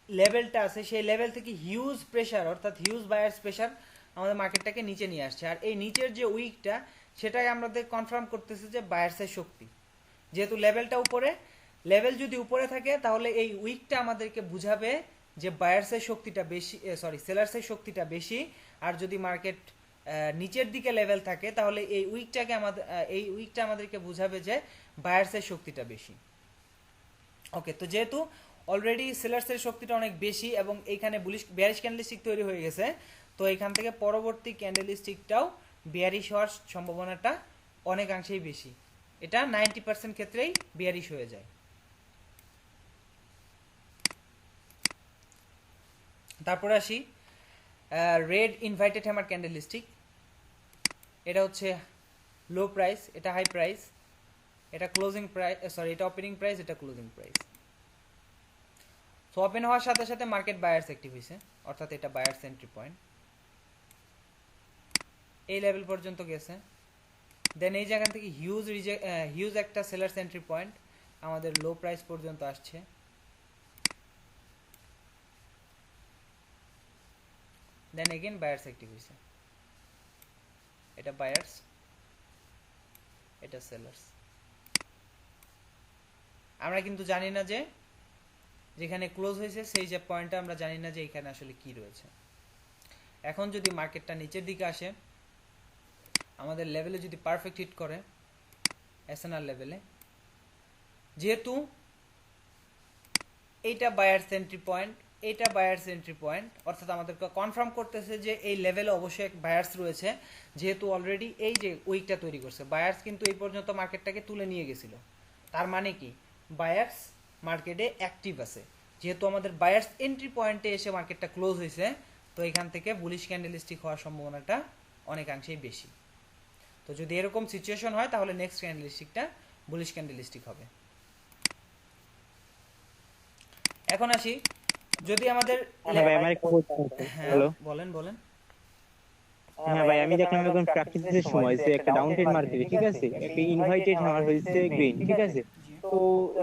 লেভেলটা আছে সেই লেভেল থেকে হিউজ প্রেশার, অর্থাৎ হিউজ বায়ার্স প্রেশার আমাদের মার্কেটটাকে নিচে নিয়ে আসছে। আর এই নিচের যে উইকটা, সেটাই আমাদের কনফার্ম করতেছে যে বায়ার্সের শক্তি, যেহেতু লেভেলটা উপরে, লেভেল যদি উপরে থাকে তাহলে এই উইকটা আমাদেরকে বুঝাবে যে বায়ার্সের শক্তিটা বেশি, সরি সেলার্সের শক্তিটা বেশি। আর যদি মার্কেট নিচের দিকে লেভেল থাকে তাহলে এই উইকটাকে আমাদের, এই উইকটা আমাদেরকে বুঝাবে যে বায়ার্সের শক্তিটা বেশি। ওকে, তো যেহেতু অলরেডি সেলার্সের শক্তিটা অনেক বেশি এবং এইখানে বিয়ারিশ ক্যান্ডেলস্টিক তৈরি হয়ে গেছে, তো এখান থেকে পরবর্তী ক্যান্ডেলস্টিকটাও বিয়ারিশ হওয়ার সম্ভাবনাটা অনেকাংশেই বেশি, এটা 90% ক্ষেত্রেই বিয়ারিশ হয়ে যায়। তারপরে আসি রেড ইনভাইটেড হ্যামার ক্যান্ডেলস্টিক। এটা হচ্ছে লো প্রাইস, এটা হাই প্রাইস, এটা ক্লোজিং প্রাইস, সরি এটা ওপেনিং প্রাইস, এটা ক্লোজিং প্রাইস। সো ওপেন হওয়ার সাথে সাথে মার্কেট বায়ার্স অ্যাক্টিভ হয়েছে, অর্থাৎ এটা বায়ার্স এন্ট্রি পয়েন্ট, এই লেভেল পর্যন্ত গেছে। দেন এই জায়গা থেকে হিউজ একটা সেলার্স এন্ট্রি পয়েন্ট আমাদের লো প্রাইস পর্যন্ত আসছে। দেন এগেন বায়ার্স অ্যাক্টিভ হয়েছে, এটা বায়ার্স, এটা সেলার্স। আমরা কিন্তু জানি না যে যেখানে ক্লোজ হয়েছে সেই যে পয়েন্টটা, আমরা জানি না যে এখানে আসলে কি রয়েছে। এখন যদি মার্কেটটা নিচের দিকে আসে, আমাদের লেভেলে যদি পারফেক্ট হিট করে এসএনআর লেভেলে, যেহেতু এইটা বায়ার্স এন্ট্রি পয়েন্ট, এইটা বায়ার্স এন্ট্রি পয়েন্ট, অর্থাৎ আমাদেরকে কনফার্ম করতেছে যে এই লেভেলে অবশ্যই এক বায়ার্স রয়েছে, যেহেতু অলরেডি এই যে উইকটা তৈরি করছে বায়ার্স, কিন্তু এই পর্যন্ত মার্কেটটাকে তুলে নিয়ে গেছিল। তার মানে কি বায়ার্স মার্কেটে অ্যাক্টিভ আছে, যেহেতু আমাদের বায়ার্স এন্ট্রি পয়েন্টে এসে মার্কেটটা ক্লোজ হয়েছে, তো এখান থেকে বুলিশ ক্যান্ডেলস্টিক হওয়ার সম্ভাবনাটা অনেকাংশেই বেশি। তো যদি এরকম সিচুয়েশন হয় তাহলে নেক্সট ক্যান্ডেলস্টিকটা বুলিশ ক্যান্ডেলস্টিক হবে। এখন আসি, যদি আমাদের ভাই আমার একটা কোশ্চেন আছে। হ্যালো, বলেন বলেন। হ্যাঁ ভাই, আমি দেখলাম এখন প্র্যাকটিসের সময় যে একটা ডাউন ট্রেন্ড মার্কেটে, ঠিক আছে, একটা ইনভাইটেড আমার হয়েছে গ্রিন, ঠিক আছে। তো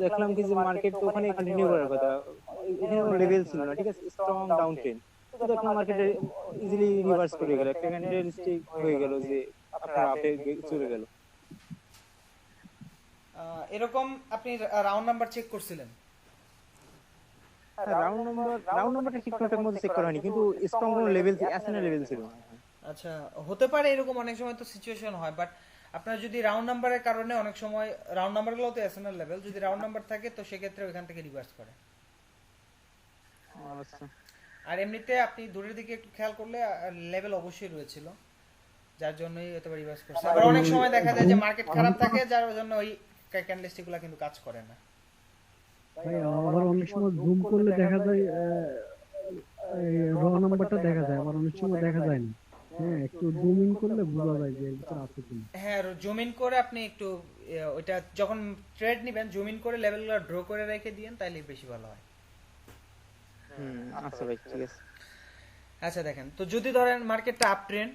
দেখলাম কি যে মার্কেট তো ওখানে কন্টিনিউ করার কথা, এখানে কোনো লেভেল ছিল না, ঠিক আছে, স্ট্রং ডাউন ট্রেন্ড। তো দেখলাম মার্কেটে ইজিলি রিভার্স করে গেল, একটা ক্যান্ডেলস্টিক হয়ে গেল যে আপনার আপে চলে গেল। এরকম আপনি রাউন্ড নাম্বার চেক করছিলেন? রাউন্ড নাম্বারটা ঠিকঠাক মতো চেক করা হয়নি, কিন্তু স্ট্রং কোনো লেভেল, এসএনএল লেভেল ছিল না। আচ্ছা, হতে পারে এরকম, অনেক সময় তো সিচুয়েশন হয়, বাট আপনার যদি রাউন্ড নাম্বারের কারণে অনেক সময় রাউন্ড নাম্বারগুলো তো এসএনএল লেভেল, যদি রাউন্ড নাম্বার থাকে তো সেক্ষেত্রে ওইখান থেকে রিভার্স করে। আচ্ছা, আর এমনিতে আপনি দূরের দিকে একটু খেয়াল করলে লেভেল অবশ্যই রয়েছিল, যার জন্যই হয়তো রিভার্স করছে। আবার অনেক সময় দেখা যায় যে মার্কেট খারাপ থাকে, যার জন্য ওই ক্যান্ডেলস্টিকগুলো কিন্তু কাজ করে না। ভাই আবার অনেক সময় জুম করলে দেখা যায় র নাম্বারটা দেখা যায়, আবার অনেক সময় দেখা যায় না। হ্যাঁ, একটু জুম ইন করলে বোঝা যায় যে এর ভিতরে আছে কিনা। হ্যাঁ, জুম ইন করে আপনি একটু ওইটা যখন ট্রেড নেবেন জুম ইন করে লেভেলগুলো ড্র করে রেখে দিয়েন, তাইলে বেশি ভালো হয়। আচ্ছা ভাই, ঠিক আছে। আচ্ছা দেখেন, তো যদি ধরেন মার্কেটটা আপ ট্রেন্ড,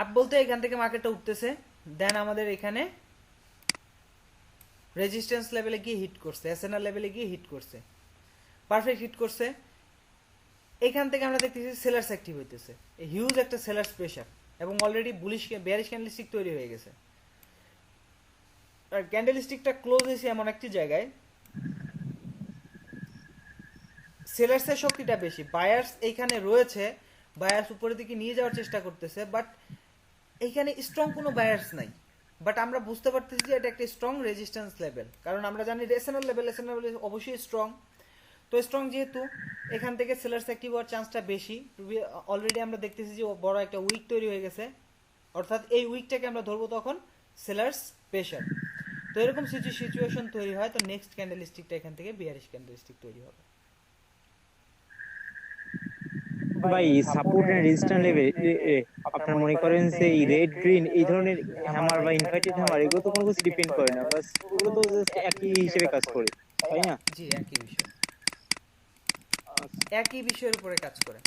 আপ বলতে এখান থেকে মার্কেটটা উঠতেছে, দেন আমাদের এখানে রেজিস্ট্যান্স লেভেলে গিয়ে হিট করছে, এসএনআর লেভেলে গিয়ে হিট করছে, পারফেক্ট হিট করছে। এখান থেকে আমরা দেখতেছি সেলার্স অ্যাক্টিভ হইতেছে, হিউজ একটা সেলার্স প্রেশার, এবং অলরেডি বুলিশ বেয়ারিশ ক্যান্ডেলস্টিক তৈরি হয়ে গেছে। আর ক্যান্ডেলস্টিকটা ক্লোজ হয়েছে এমন একটি জায়গায় সেলার্সের শক্তিটা বেশি, বায়ার্স এইখানে রয়েছে, বায়ার্স উপরের দিকে নিয়ে যাওয়ার চেষ্টা করতেছে, বাট এইখানে স্ট্রং কোনো বায়ার্স নাই। বাট আমরা বুঝতে পারতেছি যে এটা একটা স্ট্রং রেজিস্ট্যান্স লেভেল, কারণ আমরা জানি এসএনআর লেভেল অবশ্যই স্ট্রং। তো স্ট্রং যেহেতু এখান থেকে সেলার্স অ্যাক্টিভ হওয়ার চান্সটা বেশি। অলরেডি আমরা দেখতেছি যে বড় একটা উইক তৈরি হয়ে গেছে, অর্থাৎ এই উইকটাকে আমরা ধরবো তখন সেলার্স প্রেশার। তো এরকম সিচুয়েশন তৈরি হয়, তো নেক্সট ক্যান্ডেলস্টিকটা এখান থেকে বিয়ারিশ ক্যান্ডেলস্টিক তৈরি হবে। ভাই সাপোর্ট এন্ড রেজিস্ট্যান্স লেভেল আপনার মনে করেন যে এই রেড গ্রিন এই ধরনের হ্যামার বা ইনভার্টেড হ্যামার এগুলো তো কোনো কিছু ডিপেন্ড করে না, বাস ওগুলো তো জাস্ট একই হিসেবে কাজ করে, তাই না? জি, একই বিষয়, একই বিষয়ের উপরে কাজ করে।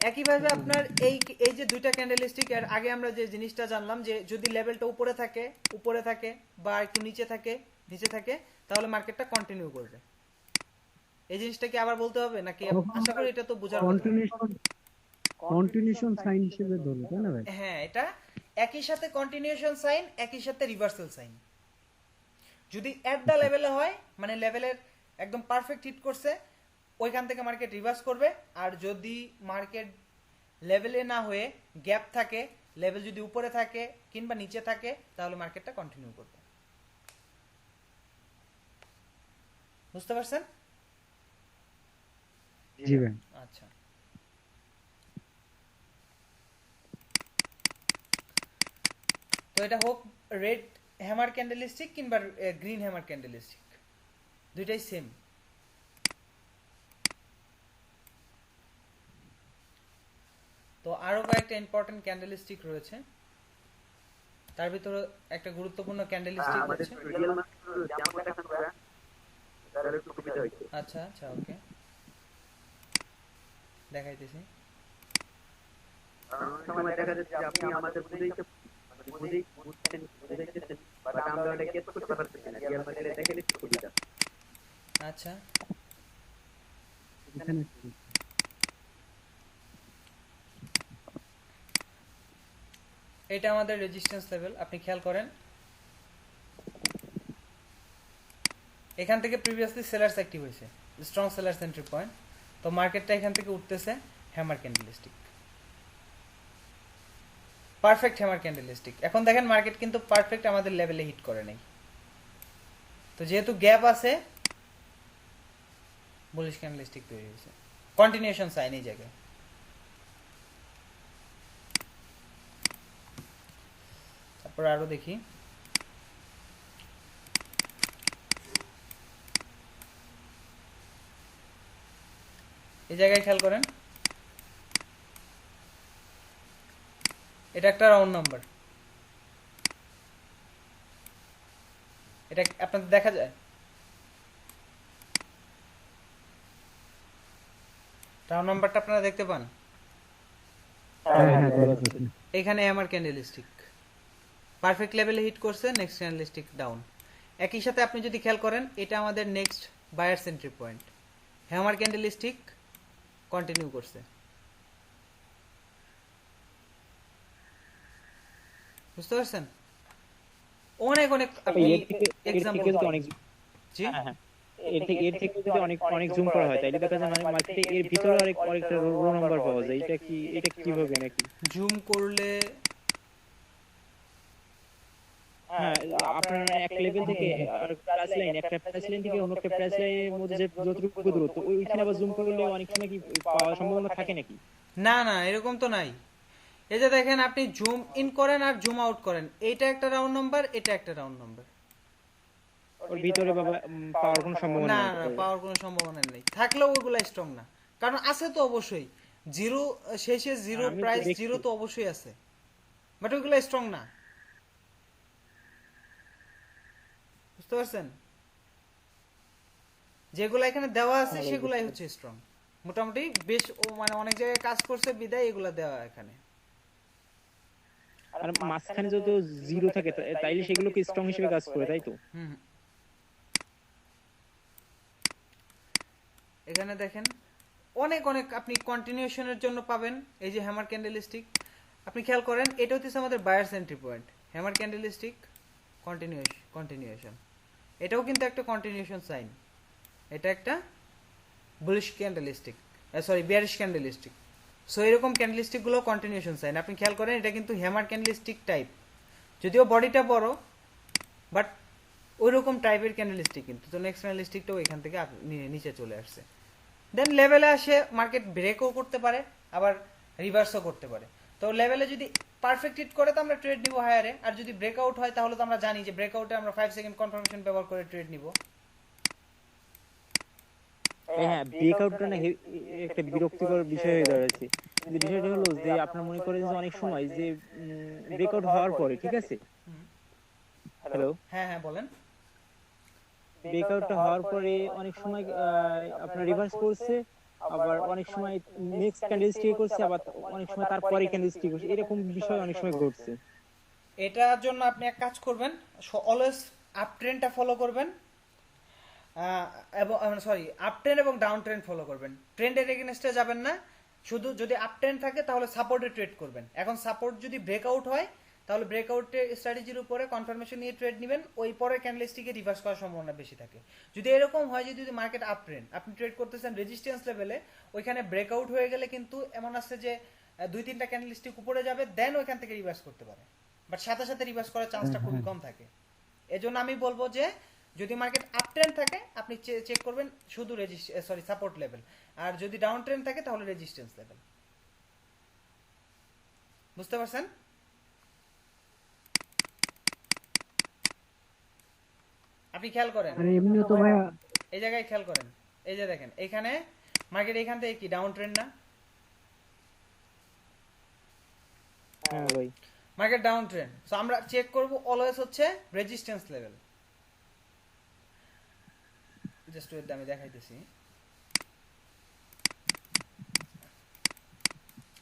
একইভাবে আপনার এই এই যে দুইটা ক্যান্ডেলস্টিক, এর আগে আমরা যে জিনিসটা জানলাম যে যদি লেভেলটা উপরে থাকে বা একটু নিচে থাকে তাহলে মার্কেটটা কন্টিনিউ করবে। এই জিনিসটা কি আবার বলতে হবে নাকি? আশা করি এটা তো বোঝার কথা। কন্টিনিউশন সাইন হিসেবে ধরবো, তাই না ভাই? হ্যাঁ, এটা একই সাথে কন্টিনিউশন সাইন, একই সাথে রিভার্সাল সাইন। যদি এট দা লেভেলে হয়, মানে লেভেলের একদম পারফেক্ট হিট করছে, ওইখান থেকে মার্কেট রিভার্স করবে। আর যদি মার্কেট লেভেলে না হয়ে গ্যাপ থাকে, লেভেল যদি উপরে থাকে কিংবা নিচে থাকে, তাহলে মার্কেটটা কন্টিনিউ করবে। বুঝতে পারছেন? জি ভাই। আচ্ছা, তো এটা হোক রেড হ্যামার ক্যান্ডেলস্টিক কিংবা গ্রিন হ্যামার ক্যান্ডেলস্টিক, দুইটাই সেম। তো আরো কয়েকটা ইম্পর্টেন্ট ক্যান্ডেলস্টিক রয়েছে, তার ভিতরে একটা গুরুত্বপূর্ণ ক্যান্ডেলস্টিক আমাদের হচ্ছে। রিয়েল মার্কেট যেমন দেখানো করে তাহলে একটু সুবিধা হইছে। আচ্ছা আচ্ছা, ওকে, দেখাইতেছি। অনেক সময় দেখা যাচ্ছে যে আপনি আমাদের বুঝাইতেছেন, বাট আমরা ওটা গেস করতে পারতেছি না। রিয়েল মার্কেটে দেখলে একটু সুবিধা। আচ্ছা, এখানে এটা আমাদের রেজিস্ট্যান্স লেভেল, আপনি খেয়াল করেন এখান থেকে প্রিভিয়াসলি সেলার্স অ্যাক্টিভ হয়েছে, স্ট্রং সেলার্স এন্ট্রি পয়েন্ট। তো মার্কেটটা এখান থেকে উঠতেছে hammer candlestick, perfect hammer candlestick. এখন দেখেন মার্কেট কিন্তু পারফেক্ট আমাদের লেভেলে হিট করে নাই, তো যেহেতু গ্যাপ আছে বুলিশ ক্যান্ডেলস্টিক তৈরি হয়েছে, কন্টিনিউশন সাইন এই জায়গায়। তারপর আরো দেখি, এই জায়গায় খেয়াল করেন, এটা একটা রাউন্ড নাম্বার, এটা আপনাদের দেখা যায়? রাউন্ড নাম্বারটা আপনারা দেখতে পান? এখানে আমার ক্যান্ডেলস্টিক পারফেক্ট লেভেলে হিট করছে, নেক্সট ক্যান্ডেলস্টিক ডাউন। একই সাথে আপনি যদি খেয়াল করেন, এটা আমাদের next buyer entry point, hammer candlestick continue করছে। বুঝতে পারছেন? অনেক অনেক এক্সাম্পল। জি, এর থেকে যদি অনেক জুম করা হয় তাহলে দেখা যায় মানে মার্কেটে এর ভিতরে আরেকটা রো নাম্বার পাওয়া যায়। এটা কিভাবে নাকি জুম করলে হ্যাঁ আপনার এক লেভেল থেকে প্রাইস লাইন একটা প্রাইস লাইন থেকে অন্য একটা প্রাইস লাইনের মধ্যে যে যতটুকু দূরত্ব ওইখানে আবার জুম করলে অনেক সময় কি পাওয়ার সম্ভাবনা থাকে নাকি? না না, এরকম তো নাই। এই যে দেখেন, আপনি জুম ইন করেন আর জুম আউট করেন, এইটা একটা রাউন্ড নাম্বার, এটা একটা রাউন্ড নাম্বার। ওর ভিতরে বাবা পাওয়ার কোনো সম্ভাবনা না নেই? না, পাওয়ার কোনো সম্ভাবনা নেই, থাকলেও ওগুলা স্ট্রং না, কারণ আছে তো অবশ্যই জিরো, শেষে জিরো, প্রাইস জিরো তো অবশ্যই আছে, বাট ওইগুলা স্ট্রং না। বুঝতে পারছেন? যেগুলা এখানে দেওয়া আছে সেগুলাই হচ্ছে স্ট্রং, মোটামুটি বেশ মানে অনেক জায়গায় কাজ করছে বিদায় এগুলা দেওয়া এখানে। আর মাঝখানে যত জিরো থাকে তাইলে সেগুলোকে স্ট্রং হিসেবে কাজ করে, তাই তো? হুম, এখানে দেখেন অনেক অনেক আপনি কন্টিনিউশনের জন্য পাবেন এই যে হ্যামার ক্যান্ডেলস্টিক। আপনি খেয়াল করেন এটা হচ্ছে আমাদের buyers entry point, hammer candlestick continuation, এটাও কিন্তু একটা কন্টিনিউশন সাইন, এটা একটা bullish candlestick, sorry bearish candlestick. So এরকম ক্যান্ডেলস্টিক গুলো কন্টিনিউশন সাইন। আপনি খেয়াল করেন এটা কিন্তু হ্যামার ক্যান্ডেলস্টিক টাইপ, যদিও বডিটা বড় বাট ওই রকম টাইপের ক্যান্ডেলস্টিক কিন্তু। তো নেক্সট ক্যান্ডেলস্টিকটাও এখান থেকে নিচে চলে আসছে। দেন লেভেলে আসে মার্কেট ব্রেকও করতে পারে আবার রিভার্সও করতে পারে। তো লেভেলে যদি পারফেক্ট হিট করে তো আমরা ট্রেড নিব হায়ারে, আর যদি ব্রেকআউট হয় তাহলে তো আমরা জানি যে ব্রেকআউটে আমরা 5 সেকেন্ড কনফার্মেশন ব্যবহার করে ট্রেড নিব। হ্যাঁ, ব্রেকআউটটা না একটা বিরক্তিকর বিষয় হয়ে দাঁড়াচ্ছে। যে বিষয়টা হলো যে আপনার মনে করেন যে অনেক সময় যে ব্রেকআউট হওয়ার পরে, ঠিক আছে, হ্যালো, হ্যাঁ হ্যাঁ বলেন। ব্রেকআউটটা হওয়ার পরে অনেক সময় আপনার রিভার্স করছে, আবার অনেক সময় নেক্সট ক্যান্ডেল স্টে করছে, আবার অনেক সময় তারপরে ক্যান্ডেল স্টে করছে, এরকম বিষয় অনেক সময় ঘটছে। এটার জন্য আপনি এক কাজ করবেন, অলওয়েজ আপ ট্রেন্ডটা ফলো করবেন, এবং সরি আপ ট্রেন্ড এবং ডাউন ট্রেন্ড ফলো করবেন। ট্রেন্ডের এগেনস্টে যাবেন না, শুধু যদি আপ ট্রেন্ড থাকে তাহলে সাপোর্টে ট্রেড করবেন। এখন সাপোর্ট যদি ব্রেকআউট হয় তাহলে ব্রেকআউটের স্ট্র্যাটেজির উপরে কনফার্মেশন নিয়ে ট্রেড নেবেন, ওই পরে ক্যান্ডেলস্টিকে রিভার্স করার সম্ভাবনা বেশি থাকে। যদি এরকম হয় যে যদি মার্কেট আপ ট্রেন্ড আপনি ট্রেড করতেছেন রেজিস্ট্যান্স লেভেলে, ওইখানে ব্রেকআউট হয়ে গেলে কিন্তু এমন আছে যে 2-3টা ক্যান্ডেলস্টিক উপরে যাবে, দেন ওইখান থেকে রিভার্স করতে পারে, বাট সাথে সাথে রিভার্স করার চান্সটা খুবই কম থাকে। এজন্য আমি বলবো যে যদি মার্কেট আপ ট্রেন্ড থাকে আপনি চেক করবেন শুধু সাপোর্ট লেভেল, আর যদি ডাউন ট্রেন্ড থাকে তাহলে রেজিস্ট্যান্স লেভেল। বুঝতে পারছেন? আপনি খেয়াল করেন আর এমনিও তো ভাইয়া এই জায়গায় খেয়াল করেন, এই যে দেখেন এখানে মার্কেট এখান থেকে কি ডাউন ট্রেন্ড না, হ্যাঁ ভাই, মার্কেট ডাউন ট্রেন্ড। সো আমরা চেক করব অলওয়েজ হচ্ছে রেজিস্ট্যান্স লেভেল। জাস্ট ওয়েট, আমি দেখাইতেছি।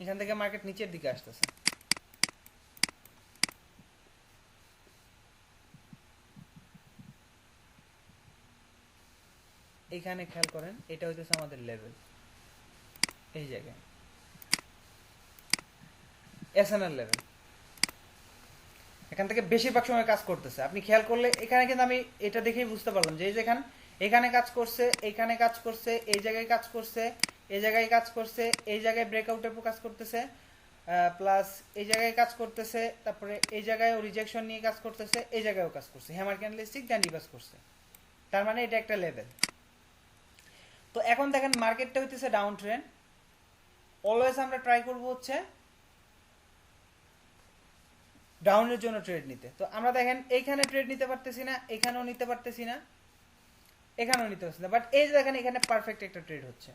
এখান থেকে মার্কেট নিচের দিকে আসতেছে, এখানে খেয়াল করেন এটা হইতেছে আমাদের লেভেল, এই জায়গায় এসএনএল লেভেল। এখান থেকে বেশিরভাগ সময় কাজ করতেছে। আপনি খেয়াল করলে এখানে কিন্তু আমি এটা দেখেই বুঝতে পারলাম যে এই যে এখানে কাজ করছে, এখানে কাজ করছে, এই জায়গায় কাজ করছে, এই জায়গায় কাজ করছে, এই জায়গায় ব্রেকআউটের উপর কাজ করতেছে, প্লাস এই জায়গায় কাজ করতেছে, তারপরে এই জায়গায়ও রিজেকশন নিয়ে কাজ করতেছে, এই জায়গায়ও কাজ করছে, হ্যামার ক্যান্ডেলস্টিক দেন রিভার্স করছে। তার মানে এটা একটা লেভেল। তো এখন দেখেন মার্কেটটা হইতেছে ডাউন ট্রেন্ড, অলওয়েজ আমরা ট্রাই করব হচ্ছে ডাউনের জন্য ট্রেড নিতে। তো আমরা দেখেন এইখানে ট্রেড নিতে পারতেছি না, এখানেও নিতে পারতেছি না, এখানেও নিতে পারছি না, বাট এই যে দেখেন এখানে পারফেক্ট একটা ট্রেড হচ্ছে,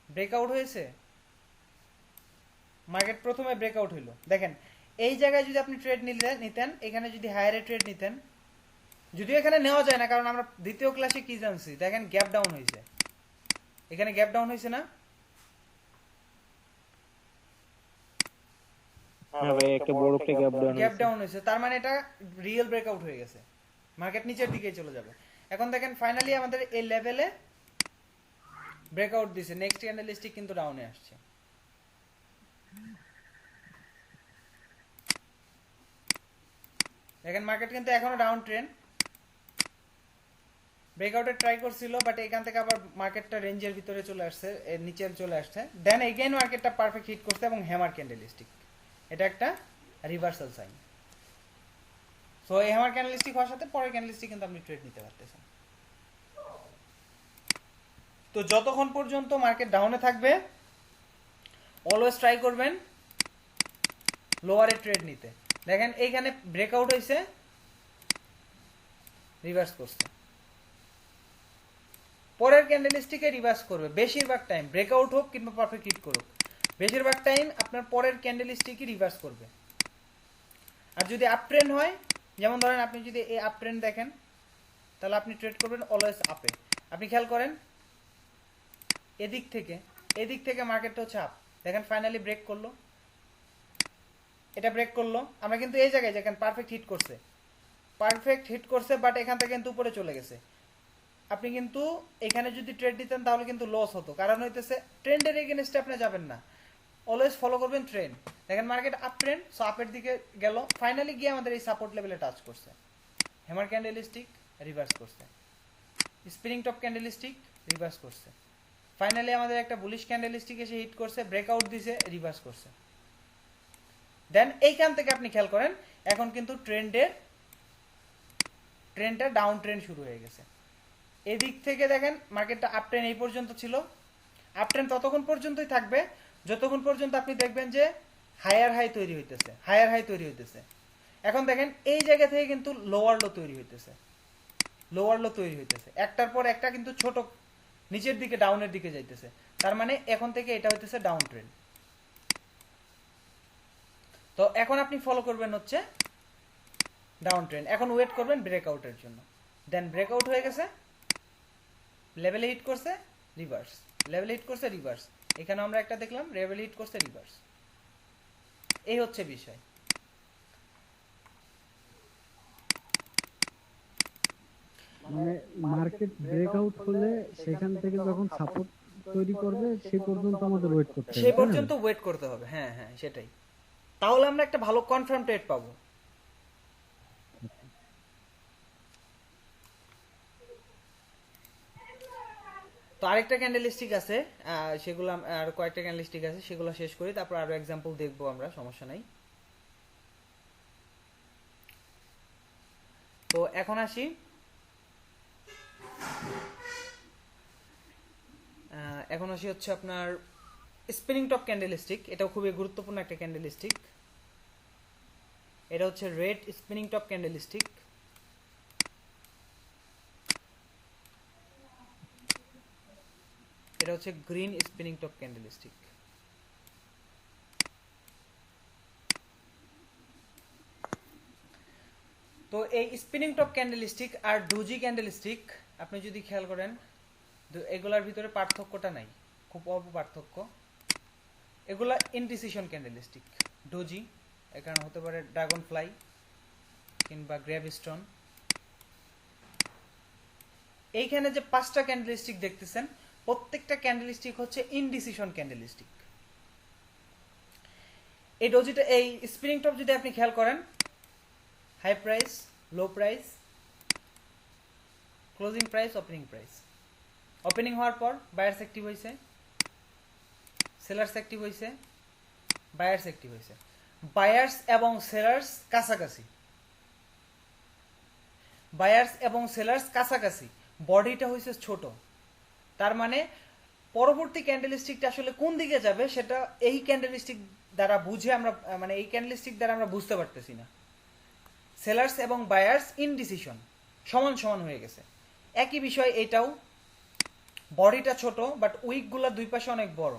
ব্রেকআউট হয়েছে, মার্কেট প্রথমে ব্রেকআউট হইলো। দেখেন এই জায়গায় যদি আপনি ট্রেড নিতেন, এখানে যদি হায়ারে ট্রেড নিতেন, যদিও এখানে নেওয়া যায় না কারণ আমরা দ্বিতীয় ক্লাসে কি জানছি, দেখেন গ্যাপ ডাউন হয়েছে, এখানে গ্যাপ ডাউন হয়েছে না, হ্যাঁ ভাই, একটা বড় একটা গ্যাপ ডাউন হয়েছে, তার মানে এটা রিয়েল ব্রেকআউট হয়ে গেছে, মার্কেট নিচের দিকে চলে যাবে। এখন দেখেন ফাইনালি আমাদের এই লেভেলে ব্রেকআউট দিছে, নেক্সট ক্যান্ডেলস্টিক কিন্তু ডাউনে আসছে। দেখেন মার্কেট কিন্তু এখনো ডাউন ট্রেন্ড, ব্রেকআউটের ট্রাই করছিল বাট এখান থেকে আবার মার্কেটটা রেঞ্জের ভিতরে চলে আসছে, এর নিচে চলে আসছে, দেন এগেইন মার্কেটটা পারফেক্ট হিট করছে এবং হ্যামার ক্যান্ডেলস্টিক, এটা একটা রিভার্সাল সাইন। সো এই হ্যামার ক্যান্ডেলস্টিক হওয়ার সাথে পরের ক্যান্ডেলস্টিক কিন্তু আপনি ট্রেড নিতে পারতেছেন। তো যতক্ষণ পর্যন্ত মার্কেট ডাউনে থাকবে অলওয়েজ ট্রাই করবেন লোয়ারে ট্রেড নিতে। দেখেন এইখানে ব্রেকআউট হয়েছে, রিভার্স করছে, পরের ক্যান্ডেলস্টিকে রিভার্স করবে বেশিরভাগ টাইম, ব্রেকআউট হোক কিংবা পারফেক্ট হিট করুক, বেশিরভাগ টাইম আপনার পরের ক্যান্ডেলস্টিকই রিভার্স করবে। আর যদি আপ ট্রেন্ড হয়, যেমন ধরেন আপনি যদি এই আপ ট্রেন্ড দেখেন তাহলে আপনি ট্রেড করবেন অলওয়েজ আপে। আপনি খেয়াল করেন এদিক থেকে মার্কেটটা হচ্ছে আপ, দেখেন ফাইনালি ব্রেক করলো, এটা ব্রেক করলো, আমরা কিন্তু এই জায়গায় যেখানে পারফেক্ট হিট করছে বাট এখান থেকে কিন্তু উপরে চলে গেছে। আপনি কিন্তু এখানে যদি ট্রেড দিতেন তাহলে কিন্তু লস হতো, কারণ হইতেছে ট্রেন্ডের এগেনস্টে আপনি যাবেন না, অলওয়েজ ফলো করবেন ট্রেন্ড। দেখেন মার্কেট আপ ট্রেন্ড, সো আপের দিকে গেল, ফাইনালি গিয়ে আমাদের এই সাপোর্ট লেভেলে টাচ করছে, হ্যামার ক্যান্ডেলস্টিক রিভার্স করছে, স্পিনিং টপ ক্যান্ডেলস্টিক রিভার্স করছে, ফাইনালি আমাদের একটা বুলিশ ক্যান্ডেলস্টিক এসে হিট করছে, ব্রেকআউট দিছে, রিভার্স করছে। দেন এইখান থেকে আপনি খেয়াল করেন এখন কিন্তু ট্রেন্ডটা ডাউন ট্রেন্ড শুরু হয়ে গেছে। এদিক থেকে দেখেন মার্কেটটা আপ ট্রেন্ড এই পর্যন্ত ছিল, আপ ট্রেন্ড ততক্ষণ পর্যন্তই থাকবে যতক্ষণ পর্যন্ত আপনি দেখবেন যে হায়ার হাই তৈরি হইতেছে। এখন দেখেন এই জায়গা থেকে কিন্তু লোয়ার লো তৈরি হইতেছে, একটার পর একটা কিন্তু ছোট নিচের দিকে ডাউনের দিকে যাইতেছে, তার মানে এখন থেকে এটা হইতেছে ডাউন ট্রেন্ড। তো এখন আপনি ফলো করবেন হচ্ছে ডাউন ট্রেন্ড, এখন ওয়েট করবেন ব্রেকআউটের জন্য। দেন ব্রেকআউট হয়ে গেছে, লেভেলে হিট করছে, রিভার্স, এখানে আমরা একটা দেখলাম লেভেলে হিট করছে, রিভার্স। এই হচ্ছে বিষয়। মানে মার্কেট ব্রেকআউট হলে সেখান থেকে যখন সাপোর্ট তৈরি করবে সে পর্যন্ত আমাদের ওয়েট করতে হবে, সেই পর্যন্ত ওয়েট করতে হবে, হ্যাঁ হ্যাঁ সেটাই, তাহলে আমরা একটা ভালো কনফার্ম ট্রেড পাবো। তো আরেকটা ক্যান্ডেলস্টিক আছে, সেগুলো আর কয়েকটা ক্যান্ডেলস্টিক আছে, সেগুলো শেষ করি, তারপর আরো এক্সাম্পল দেখবো আমরা, সমস্যা নাই। তো এখন আসি হচ্ছে আপনার স্পিনিং টপ ক্যান্ডেলস্টিক, এটাও খুবই গুরুত্বপূর্ণ একটা ক্যান্ডেলস্টিক। এটা হচ্ছে রেড স্পিনিং টপ ক্যান্ডেলস্টিক, এটা হচ্ছে গ্রিন স্পিনিং টপ ক্যান্ডেলস্টিক। তো এই স্পিনিং টপ ক্যান্ডেলস্টিক আর ডোজি ক্যান্ডেলস্টিক আপনি যদি খেয়াল করেন এগুলার ভিতরে পার্থক্যটা নাই, খুব অল্প পার্থক্য। এগুলা ইনডিসিশন ক্যান্ডেলস্টিক, ডোজি এখানে হতে পারে ড্রাগন ফ্লাই কিংবা গ্রেভস্টোন। এইখানে যে 5টা ক্যান্ডেলস্টিক দেখতেছেন প্রত্যেকটা ক্যান্ডেলস্টিক হচ্ছে ইনডিসিশন ক্যান্ডেলস্টিক। এই ডোজিটা, এই স্পিনিং টপ যদি আপনি খেয়াল করেন, high price, low price, closing price, opening হওয়ার পর বায়ার্স অ্যাক্টিভ হয়েছে, সেলার্স অ্যাক্টিভ হয়েছে, বায়ার্স অ্যাক্টিভ হয়েছে, বায়ার্স এবং সেলার্স কাছাকাছি, বডিটা হয়েছে ছোট, তার মানে পরবর্তী ক্যান্ডেলস্টিকটা আসলে কোন দিকে যাবে সেটা এই ক্যান্ডেলস্টিক দ্বারা আমরা বুঝতে পারতেছি না। সেলার্স এবং বায়ার্স ইনডিসিশন, সমান হয়ে গেছে। একই বিষয় এটাও, বডিটা ছোট বাট উইক গুলা দুই পাশে অনেক বড়,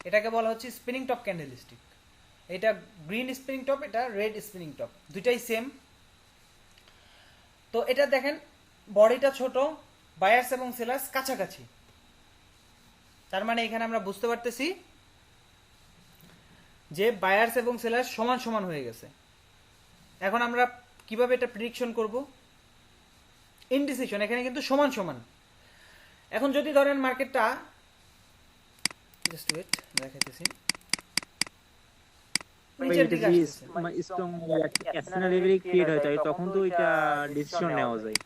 এটাকে বলা হচ্ছে স্পিনিং টপ ক্যান্ডেলস্টিক। এটা গ্রিন স্পিনিং টপ, এটা রেড স্পিনিং টপ, দুইটাই সেম। তো এটা দেখেন বডিটা ছোট, বায়ার্স এবং সেলার্স কাছাকাছি, তার মানে এখানে আমরা বুঝতে পারতেছি যে বায়ার্স এবং সেলার্স সমান হয়ে গেছে। এখন আমরা কিভাবে এটা প্রেডিকশন করব? ইনডিসিশন, এখানে কিন্তু সমান। এখন যদি ধরেন মার্কেটটা, জাস্ট ওয়েট দেখাইতেছি, নিচের দিকে আসছে, স্ট্রং অ্যাকশনাল লেভেলে ক্রিয়েট হয়, তাই তখন তো এটা ডিসিশন নেওয়া যায়।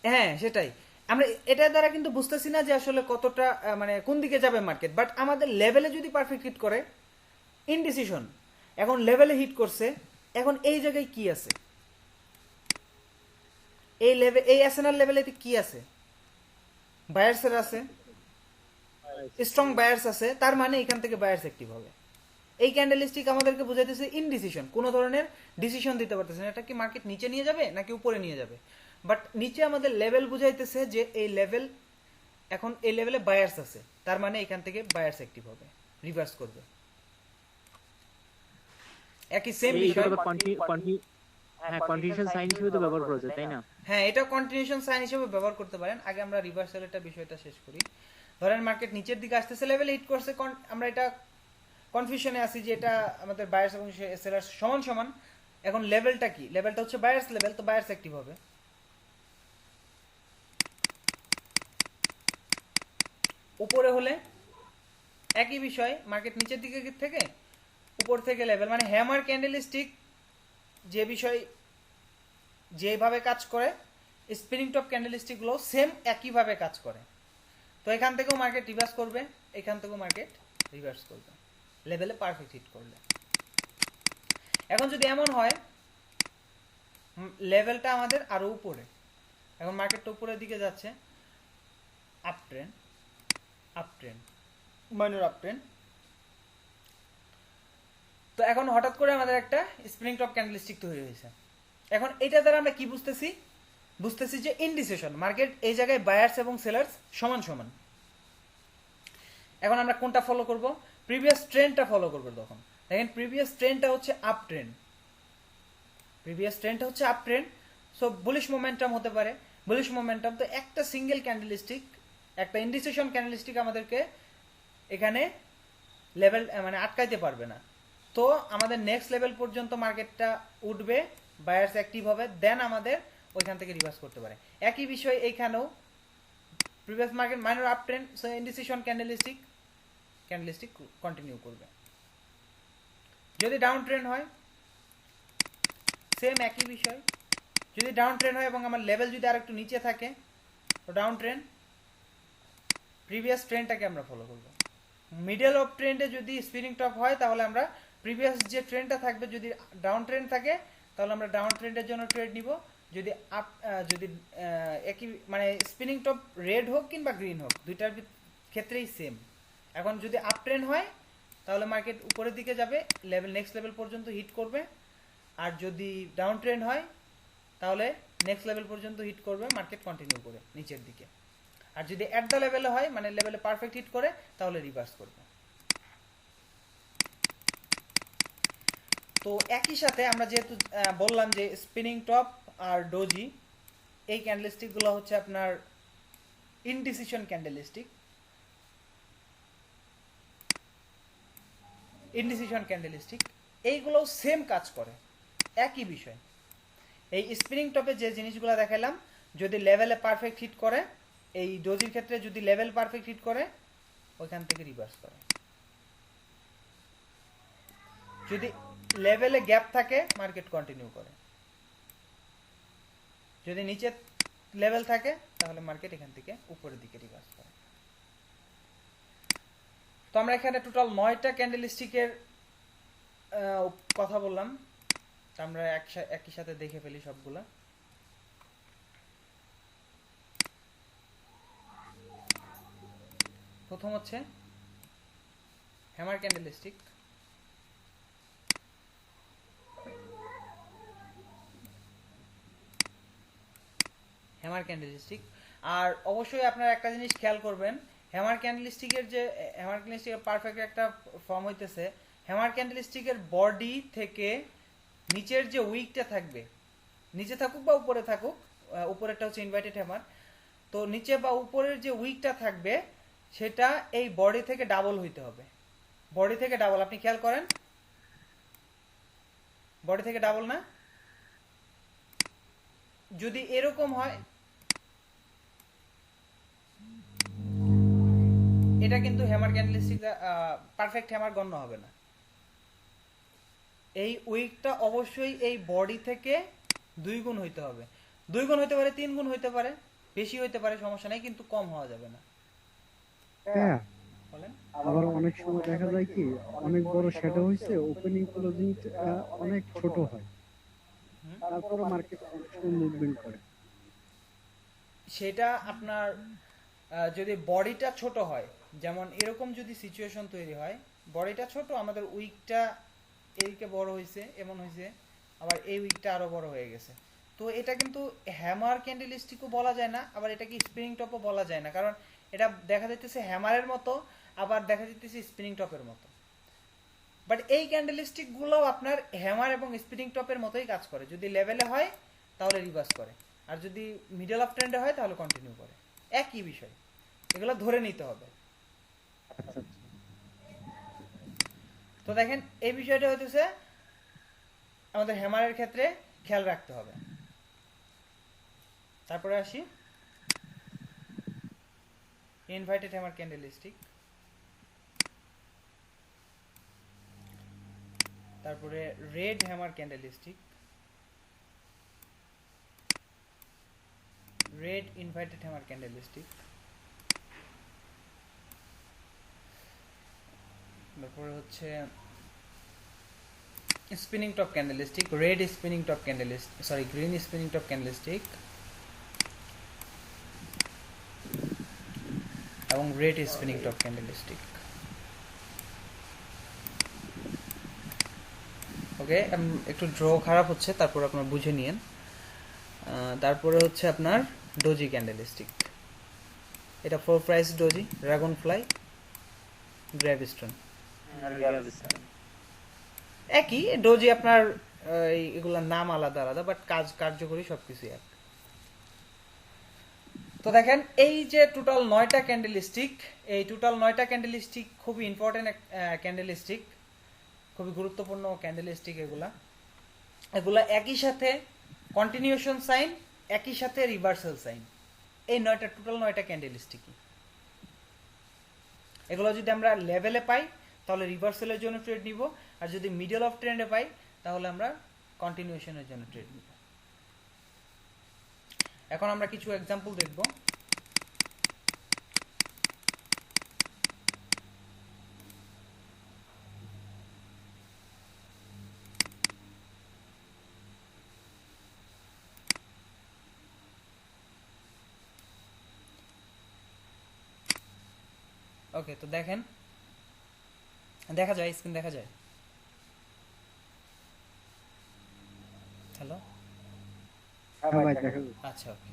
হ্যাঁ সেটাই, আমরা এটার দ্বারা কিন্তু বুঝতেছি না যে আসলে কতটা মানে কোন দিকে যাবে মার্কেট, বাট আমাদের লেভেলে যদি পারফেক্ট হিট করে, ইনডিসিশন, এখন লেভেলে হিট করছে, এখন এই জায়গায় কি আছে, এই অ্যাসেনাল লেভেলে কি আছে, বায়ার্সের আছে, স্ট্রং বায়ার্স আছে, তার মানে এখান থেকে বায়ার্স অ্যাক্টিভ হবে। এই ক্যান্ডেলস্টিক আমাদেরকে বুঝাইতেছে ইনডিসিশন, কোনো ধরনের ডিসিশন দিতে পারতেছে না, এটা কি মার্কেট নিচে নিয়ে যাবে নাকি উপরে নিয়ে যাবে। বাট নিচে আমাদের লেভেল বুঝাইতেছে যে এই লেভেল, এখন এই লেভেলে বায়ার্স আছে, তার মানে এখান থেকে বায়ার্স অ্যাক্টিভ হবে, রিভার্স করবে। একই সেম বিষয়, কন্টিনিউশন সাইন হিসেবে তো ব্যবহার করা যায়, তাই না? হ্যাঁ এটা কন্টিনিউশন সাইন হিসেবে ব্যবহার করতে পারেন। আগে আমরা রিভার্সালের বিষয়টা শেষ করি। ধরেন মার্কেট নিচের দিকে আসতেছে, লেভেল হিট করছে, আমরা এটা কনফিউশনে আছি যে এটা আমাদের বায়ার্স এবং সেলার্স সমান সমান। এখন লেভেলটা কি? লেভেলটা হচ্ছে বায়ার্স লেভেল, তো বায়ার্স অ্যাক্টিভ হবে। উপরে হলে একই বিষয়, মার্কেট নিচের দিকে থেকে উপর থেকে লেভেল, মানে হ্যামার ক্যান্ডেলস্টিক যে বিষয় যেভাবে কাজ করে, স্পিনিং টপ ক্যান্ডেলস্টিকগুলো সেম একইভাবে কাজ করে। তো এখান থেকেও মার্কেট রিভার্স করবে, এখান থেকেও মার্কেট রিভার্স করবে লেভেলে পারফেক্ট হিট করলে। এখন যদি এমন হয় লেভেলটা আমাদের আরো উপরে, এখন মার্কেটটা উপরের দিকে যাচ্ছে, up trend, up trend, minor up trend. তো এখন হঠাৎ করে আমাদের একটা স্প্রিং টপ ক্যান্ডেলস্টিক তৈরি হয়েছে। এখন এটা দ্বারা আমরা কি বুঝতেছি? বুঝতেছি যে ইনডিসিশন, মার্কেট এই জায়গায় বায়ার্স এবং সেলার্স সমান সমান। এখন আমরা কোনটা ফলো করব? প্রিভিয়াস ট্রেন্ডটা ফলো করব। তখন দেখেন প্রিভিয়াস ট্রেন্ডটা হচ্ছে আপ ট্রেন্ড, প্রিভিয়াস ট্রেন্ডটা হচ্ছে up trend. So bullish momentum হতে পারে, বুলিশ মোমেন্টাম। তো একটা সিঙ্গেল ক্যান্ডেলস্টিক, একটা ইনডিসিশন ক্যান্ডেলস্টিক আমাদেরকে এখানে লেভেল মানে আটকাইতে পারবে না। তো আমাদের নেক্সট লেভেল পর্যন্ত মার্কেটটা উঠবে, বায়ার্স অ্যাক্টিভ হবে, দেন আমাদের ওইখান থেকে রিভার্স করতে পারে। একই বিষয় এইখানেও, previous market minor up trend, so indecision candlestick continue করবে। যদি ডাউন ট্রেন্ড হয় সেম একই বিষয়, যদি ডাউন ট্রেন্ড হয় এবং আমার লেভেল যদি আর একটু নিচে থাকে, তো ডাউন ট্রেন্ড প্রিভিয়াস ট্রেন্ডটাকে আমরা ফলো করব। মিডল অফ ট্রেন্ডে যদি স্পিনিং টপ হয় তাহলে আমরা প্রিভিয়াস যে ট্রেন্ডটা থাকবে, যদি ডাউন ট্রেন্ড থাকে তাহলে আমরা ডাউন ট্রেন্ডের জন্য ট্রেড নিব। যদি আপ যদি একই মানে স্পিনিং টপ রেড হোক কিংবা গ্রিন হোক, দুইটার ক্ষেত্রেই সেম। এখন যদি আপ ট্রেন্ড হয় তাহলে মার্কেট উপরের দিকে যাবে, লেভেল নেক্সট লেভেল পর্যন্ত হিট করবে। আর যদি ডাউন ট্রেন্ড হয় তাহলে নেক্সট লেভেল পর্যন্ত হিট করবে, মার্কেট কন্টিনিউ করে নিচের দিকে। আর যদি অ্যাট দ্য লেভেলে হয়, মানে লেভেলে পারফেক্ট হিট করে, তাহলে রিভার্স করবে। তো একই সাথে আমরা যেহেতু বললাম যে স্পিনিং টপ আর ডোজি এই ক্যান্ডেলস্টিকগুলো হচ্ছে আপনার ইনডিসিশন ক্যান্ডেলস্টিক, ইনডিসিশন ক্যান্ডেলস্টিক এইগুলো সেম কাজ করে, একই বিষয়। এই স্পিনিং টপে যে জিনিসগুলো দেখালাম, যদি লেভেলে পারফেক্ট হিট করে, এই ডোজির ক্ষেত্রে যদি লেভেল পারফেক্ট হিট করে ওইখান থেকে রিভার্স করে। যদি লেভেলে গ্যাপ থাকে মার্কেট কন্টিনিউ করে, যদি নিচে লেভেল থাকে তাহলে মার্কেট এখান থেকে উপরের দিকে রিভার্স করে। তো আমরা এখানে টোটাল 9টা ক্যান্ডেলস্টিকের কথা বললাম, আমরা একই সাথে দেখে ফেলি সবগুলা। প্রথম হচ্ছে হ্যামার ক্যান্ডেলস্টিক। Hammer candlestick. আর অবশ্যই আপনারা একটা জিনিস খেয়াল করবেন, হ্যামার ক্যান্ডেলস্টিকের যে হ্যামার ক্যান্ডেলস্টিকের পারফেক্ট একটা ফর্ম হইতেছে, হ্যামার ক্যান্ডেলস্টিকের বডি থেকে নিচের যে উইকটা থাকবে, নিচে থাকুক বা উপরে থাকুক, উপরেরটা হচ্ছে ইনভার্টেড হ্যামার, তো নিচে বা উপরের যে উইকটা থাকবে সেটা এই বডি থেকে ডাবল হইতে হবে। বডি থেকে ডাবল, আপনি খেয়াল করেন, বডি থেকে ডাবল না? যদি এরকম হয় এটা কিন্তু হ্যামার ক্যান্ডেলস্টিক পারফেক্ট হ্যামার গণ্য হবে না। এই উইকটা অবশ্যই এই বডি থেকে 2 গুণ হইতে হবে। 2 গুণ হইতে পারে, 3 গুণ হইতে পারে, বেশি হইতে পারে, সমস্যা নেই, কিন্তু কম হওয়া যাবে না। হ্যাঁ, বলেন। আবার অনেক সময় দেখা যায় কি অনেক বড় শ্যাডো হইছে, ওপেনিং ক্লোজিং অনেক ছোট হয়, তারপরে মার্কেট অনেক সময় মুভমেন্ট করে। সেটা আপনার যদি বডিটা ছোট হয়, যেমন এরকম যদি সিচুয়েশন তৈরি হয়, বডিটা ছোট, আমাদের উইকটা এইদিকে বড় হয়েছে, এমন হয়েছে, আবার এই উইকটা আরো বড় হয়ে গেছে, তো এটা কিন্তু হ্যামার ক্যান্ডেলস্টিকও বলা যায় না, আবার এটাকে স্পিনিং টপও বলা যায় না, কারণ এটা দেখা যাইতেছে হ্যামারের মতো, আবার দেখা যাইতেছে স্পিনিং টপের মতো। বাট এই ক্যান্ডেলস্টিক গুলো আপনার হ্যামার এবং স্পিনিং টপের মতোই কাজ করে। যদি লেভেলে হয় তাহলে রিভার্স করে, আর যদি মিডল অফ ট্রেন্ডে হয় তাহলে কন্টিনিউ করে, একই বিষয়, এগুলো ধরে নিতে হবে। তো দেখেন এই বিষয়টা হইতেছে আমাদের হ্যামারের ক্ষেত্রে খেয়াল রাখতে হবে। তারপরে আসি ইনভার্টেড হ্যামার ক্যান্ডেলস্টিক, তারপরে red hammer candlestick, red inverted hammer candlestick, তারপরে হচ্ছে spinning top candlestick, red spinning top candlestick, sorry green spinning top candlestick এবং রেড স্পিনিং টপ ক্যান্ডেলস্টিক। ওকে, একটু ড্র খারাপ হচ্ছে, তারপর আপনার বুঝে নিয়েন। তারপরে হচ্ছে আপনার ডোজি ক্যান্ডেলস্টিক, এটা 4 প্রাইস ডোজি, ড্রাগন ফ্লাই, গ্র্যাভিস্টোন, একই ডোজি আপনার এগুলোর নাম আলাদা আলাদা, বাট কার্যকরী সবকিছু এক। তো দেখেন এই যে টোটাল 9টা ক্যান্ডেলস্টিক, এই টোটাল 9টা ক্যান্ডেলস্টিক খুবই ইম্পর্টেন্ট ক্যান্ডেলস্টিক, খুবই গুরুত্বপূর্ণ ক্যান্ডেলস্টিক। এগুলা একই সাথে কন্টিনিউশন সাইন, একই সাথে রিভার্সাল সাইন, এই টোটাল 9টা ক্যান্ডেলস্টিকই। এগুলো যদি আমরা লেভেলে পাই তাহলে রিভার্সালের জন্য ট্রেড নিব, আর যদি মিডল অফ ট্রেন্ডে পাই তাহলে আমরা কন্টিনিউশনের জন্য ট্রেড নিব। এখন আমরা কিছু এক্সাম্পল দেখব। ওকে, তো দেখেন, দেখা যায় স্ক্রিন, দেখা যায়? হ্যালো, আচ্ছা ওকে।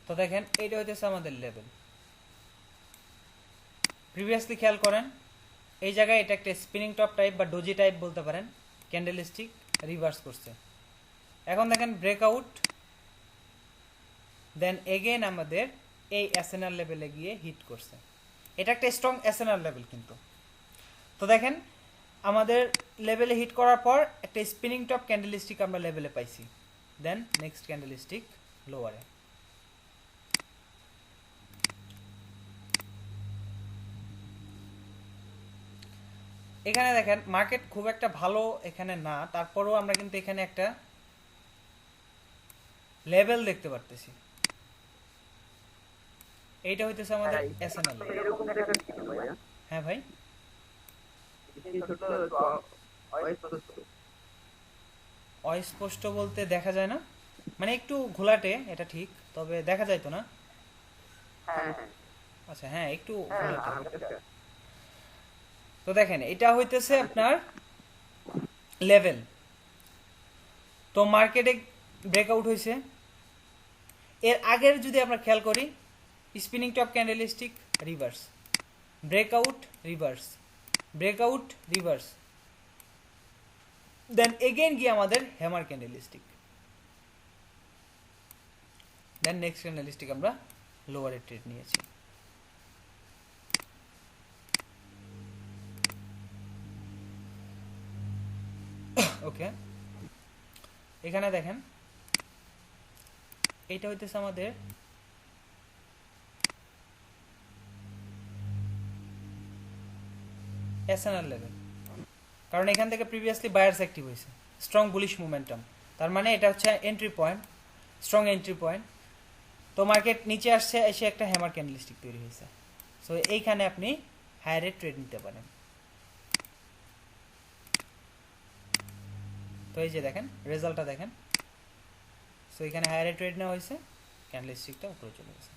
তো দেখেন এইটা হইতেছে আমাদের লেভেল। প্রিভিয়াসলি খেয়াল করেন এই জায়গায় এটা একটা স্পিনিং টপ টাইপ বা ডোজি টাইপ বলতে পারেন ক্যান্ডেলস্টিক, রিভার্স করছে। এখন দেখেন ব্রেকআউট, দেন এগেন আমাদের এই এসএনআর লেভেলে গিয়ে হিট করছে। এটা একটা স্ট্রং এসএনআর লেভেল কিন্তু। তো দেখেন আমাদের লেভেলে হিট করার পর একটা স্পিনিং টপ ক্যান্ডেলস্টিক আমরা লেভেলে পাইছি, দেন নেক্সট ক্যান্ডেলস্টিক লোয়ারে। এখানে দেখেন মার্কেট খুব একটা ভালো এখানে না, তারপরেও আমরা কিন্তু এখানে একটা লেভেল দেখতে পারতেছি। এইটা হইতেছে আমাদের এসএনএল লেভেল। হ্যাঁ ভাই, অস্পষ্ট বলতে দেখা যায় না, মানে একটু ঘোলাটে, এটা ঠিক, তবে দেখা যায় তো না। আচ্ছা হ্যাঁ, একটু ঘোলাটে। তো দেখেন এটা হইতেছে আপনার লেভেল। তো মার্কেটে ব্রেকআউট হয়েছে। এর আগের যদি আমরা খেয়াল করি, spinning top candlestick, reverse, breakout, reverse, breakout, reverse, then again গিয়ে আমাদের hammer candlestick, then next candlestick আমরা লোয়ারে ট্রেড নিয়েছি। ওকে, এখানে দেখেন এইটা হইতেছে আমাদের এসএনআর লেভেল, কারণ এখান থেকে প্রিভিয়াসলি বায়ার্স অ্যাক্টিভ হয়েছে, স্ট্রং বুলিশ মোমেন্টাম, তার মানে এটা হচ্ছে entry point, strong entry point. তো মার্কেট নিচে আসছে, এসে একটা হ্যামার ক্যান্ডেলস্টিক তৈরি হয়েছে। সো এইখানে আপনি হায়ারে ট্রেড নিতে পারেন। তো এই যে দেখেন রেজাল্টটা দেখেন, সো এখানে হায়ারে ট্রেড নেওয়া হয়েছে, ক্যান্ডেলস্টিকটা উপরে চলে গেছে।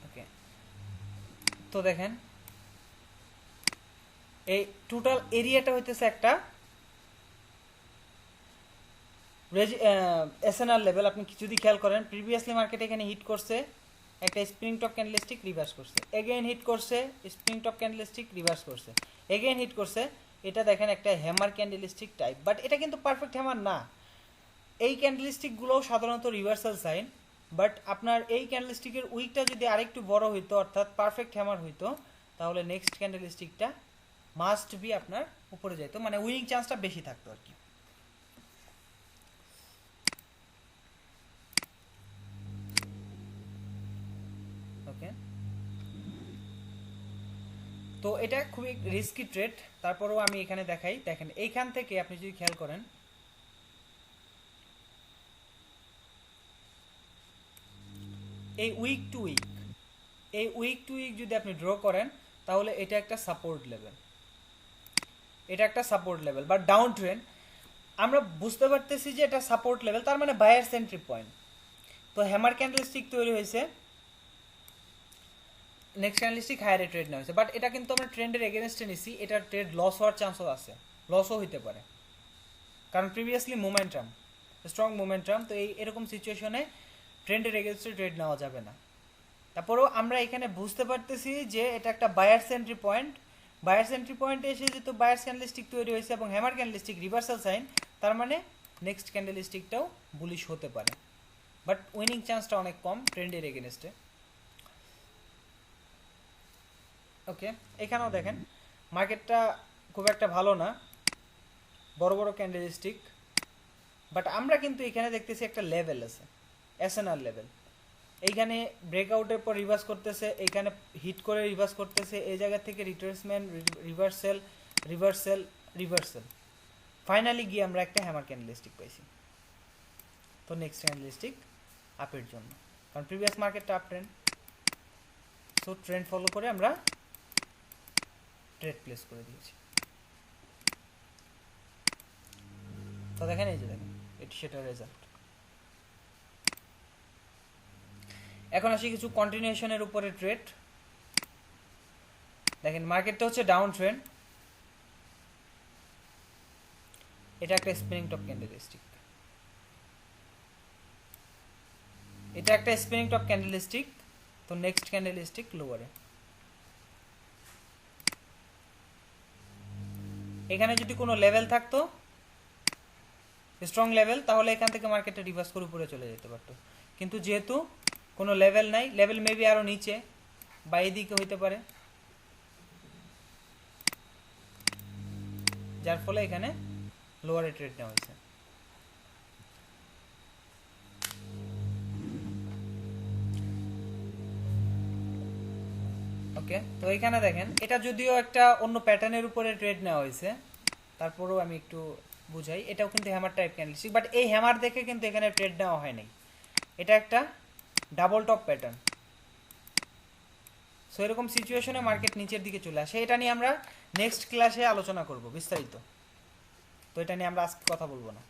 ওকে, তো দেখেন এই টোটাল এরিয়াটা হইতেছে একটা এসএনআর লেভেল। আপনি যদি খেয়াল করেন প্রিভিয়াসলি মার্কেট এখানে হিট করছে, একটা স্প্রিং টপ ক্যান্ডেলস্টিক রিভার্স করছে, এগেইন হিট করছে, স্প্রিং টপ ক্যান্ডেলস্টিক রিভার্স করছে, এগেইন হিট করছে, এটা দেখেন একটা হ্যামার ক্যান্ডেলস্টিক টাইপ, বাট এটা কিন্তু পারফেক্ট হ্যামার না। এই ক্যান্ডেলস্টিকগুলোও সাধারণত রিভার্সাল সাইন, বাট আপনার এই ক্যান্ডেলস্টিকের উইকটা যদি আরেকটু বড় হইতো অর্থাৎ পারফেক্ট হ্যামার হইতো, তাহলে নেক্সট ক্যান্ডেলস্টিকটা মাস্ট বি আপনার উপরে যেত, মানে উইনিং চান্সটা বেশি থাকতো আর কি। ওকে, তো এটা খুবই রিস্কি ট্রেড, তারপরেও আমি এখানে দেখাই। দেখেন এইখান থেকে আপনি যদি খেয়াল করেন, এই উইক টু উইক যদি আপনি ড্র করেন, তাহলে এটা একটা সাপোর্ট লেভেল, বা ডাউন ট্রেন্ড। আমরা বুঝতে পারতেছি যে এটা সাপোর্ট লেভেল, তার মানে বায়ার্স এন্ট্রি পয়েন্ট। তো হ্যামার ক্যান্ডেলস্টিক তৈরি হয়েছে, নেক্সট ক্যান্ডেলস্টিক হায়ারে ট্রেড নেওয়া হয়েছে, বাট এটা কিন্তু আমরা ট্রেন্ডের এগেনস্টে নিছি, এটা ট্রেড লস হওয়ার চান্সও আছে, লসও হইতে পারে, কারণ প্রিভিয়াসলি মোমেন্টাম, স্ট্রং মোমেন্টাম। তো এরকম সিচুয়েশনে ট্রেন্ডের এগেনস্টে ট্রেড নেওয়া যাবে না। তারপরেও আমরা এখানে বুঝতে পারতেছি যে এটা একটা buyers entry point. Buyers entry পয়েন্টে এসে যেহেতু বায়ার্স ক্যান্ডেলস্টিক তৈরি হয়েছে এবং হ্যামার ক্যান্ডেলস্টিক রিভার্সাল সাইন, তার মানে নেক্সট ক্যান্ডেলস্টিকটাও বুলিশ হতে পারে, বাট উইনিং চান্সটা অনেক কম ট্রেন্ডের এগেনস্টে। ওকে, এখানেও দেখেন মার্কেটটা খুব একটা ভালো না, বড় বড় ক্যান্ডেলস্টিক, বাট আমরা কিন্তু এখানে দেখতেছি একটা লেভেল আছে, এসএনআর লেভেল। এইখানে ব্রেকআউটের পর রিভার্স করতেছে, এইখানে হিট করে রিভার্স করতেছে, এই জায়গা থেকে retracement, reversal, reversal, reversal, finally গিয়ে আমরা একটা হ্যামার ক্যান্ডেলস্টিক পাইছি। তো নেক্সট ক্যান্ডেলস্টিক আপের জন্য, কারণ প্রিভিয়াস মার্কেটটা up trend, so trend follow করে আমরা ট্রেড প্লেস করে দিয়েছি। তো দেখেন, এই যে দেখেন এটি সেটার রেজাল্ট। এখন আসি কিছু কন্টিনিউশনের উপরে ট্রেড। দেখেন মার্কেটটা হচ্ছে ডাউন ট্রেন্ড, এটা একটা স্পিনিং টপ ক্যান্ডেলস্টিক, এটা একটা স্পিনিং টপ ক্যান্ডেলস্টিক। তো নেক্সট ক্যান্ডেলস্টিক লোয়ারে, এখানে যদি কোনো লেভেল থাকতো স্ট্রং লেভেল, তাহলে এখান থেকে মার্কেটটা রিভার্স করে উপরে চলে যেতে পারতো, কিন্তু যেহেতু কোনো লেভেল নাই, লেভেল মেবি আরো নিচে বা এদিকে হইতে পারে, যার ফলে এখানে লোয়ারে ট্রেড নেওয়া হয়েছে। ওকে, তো এখানে দেখেন এটা যদিও একটা অন্য প্যাটার্নের উপরে ট্রেড নেওয়া হয়েছে, তারপরেও আমি একটু বুঝাই, এটাও কিন্তু হ্যামার টাইপ ক্যান্ডেলস্টিক, বাট এই হ্যামার দেখে কিন্তু এখানে ট্রেড নেওয়া হয় নাই, এটা একটা ডাবল টপ প্যাটার্ন। সো এরকম সিচুয়েশনে মার্কেট নিচের দিকে চলে আসে, এটা নিয়ে আমরা নেক্সট ক্লাসে আলোচনা করব বিস্তারিত, তো এটা নিয়ে আমরা আজকে কথা বলবো না।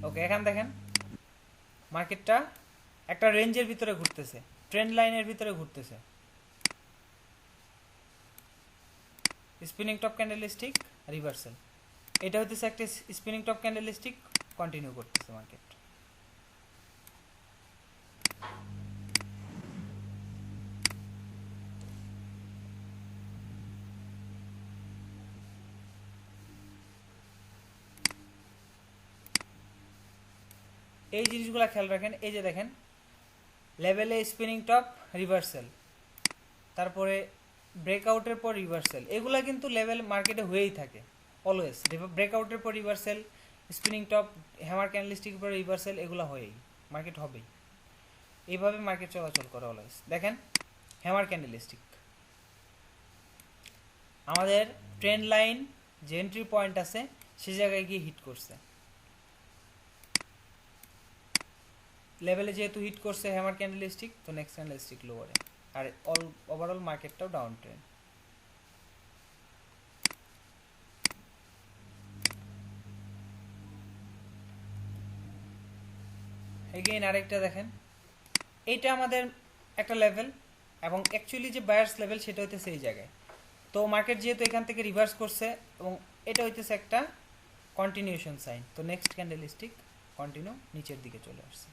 ওকে, এখানে দেখেন মার্কেটটা একটা রেঞ্জের ভিতরে ঘুরতেছে, ট্রেন্ড লাইনের ভিতরে ঘুরতেছে, স্পিনিং টপ ক্যান্ডেলস্টিক, রিভার্সাল, এটা হচ্ছে একটা স্পিনিং টপ ক্যান্ডেলস্টিক, কন্টিনিউ করতেছে মার্কেট। এই জিনিসগুলো খেয়াল রাখেন, এই যে দেখেন লেভেলে স্পিনিং টপ, রিভার্সাল, তারপরে ব্রেকআউটের পর রিভার্সাল, এগুলা কিন্তু লেভেল মার্কেটে হয়েই থাকে অলওয়েজ। ব্রেকআউটের পর রিভার্সাল, স্পিনিং টপ, হ্যামার ক্যান্ডেলস্টিকের পর রিভার্সাল, এগুলো হয়েই মার্কেট হবেই, এইভাবে মার্কেট চলাচল করে অলওয়েজ। দেখেন হ্যামার ক্যান্ডেলস্টিক, আমাদের ট্রেন্ড লাইন যে এন্ট্রি পয়েন্ট আছে সে জায়গায় গিয়ে হিট করছে, লেভেলে যেহেতু হিট করছে হ্যামার ক্যান্ডেলস্টিক, তো নেক্সট ক্যান্ডেলস্টিক লোয়ারে, আর ওভারঅল মার্কেটটাও ডাউন ট্রেন্ড। এগেইন আরেকটা দেখেন, এইটা আমাদের একটা লেভেল এবং অ্যাকচুয়ালি যে বায়ার্স লেভেল সেটা হইতেছে এই জায়গায়। তো মার্কেট যেহেতু এখান থেকে রিভার্স করছে এবং এটা হইতেছে একটা কন্টিনিউশন সাইন, তো নেক্সট ক্যান্ডেলস্টিক কন্টিনিউ নিচের দিকে চলে আসছে।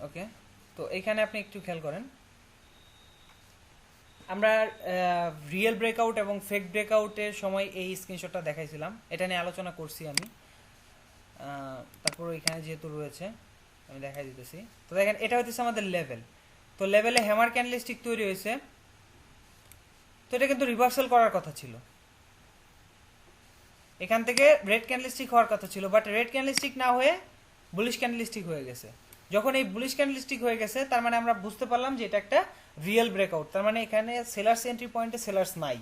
ওকে, তো এখানে আপনি একটু খেয়াল করেন, আমরা রিয়েল ব্রেকআউট এবং ফেক ব্রেকআউটের সময় এই স্ক্রিনশটটা দেখাইছিলাম, এটা নিয়ে আলোচনা করছি আমি। তারপর এখানে যেহেতু রয়েছে আমি দেখাই দিতেছি। তো দেখেন এটা হচ্ছে আমাদের লেভেল, তো লেভেলে হ্যামার ক্যান্ডেলস্টিক তৈরি হয়েছে, তো এটা কিন্তু রিভার্সাল করার কথা ছিল, এখান থেকে রেড ক্যান্ডেলস্টিক হওয়ার কথা ছিল, বাট রেড ক্যান্ডেলস্টিক না হয়ে বুলিশ ক্যান্ডেলস্টিক হয়ে গেছে। যখন এই বুলিশ ক্যান্ডেলস্টিক হয়ে গেছে তার মানে আমরা বুঝতে পারলাম যে এটা একটা রিয়েল ব্রেকআউট, তার মানে এখানে সেলার্স এন্ট্রি পয়েন্টে সেলার্স নাই,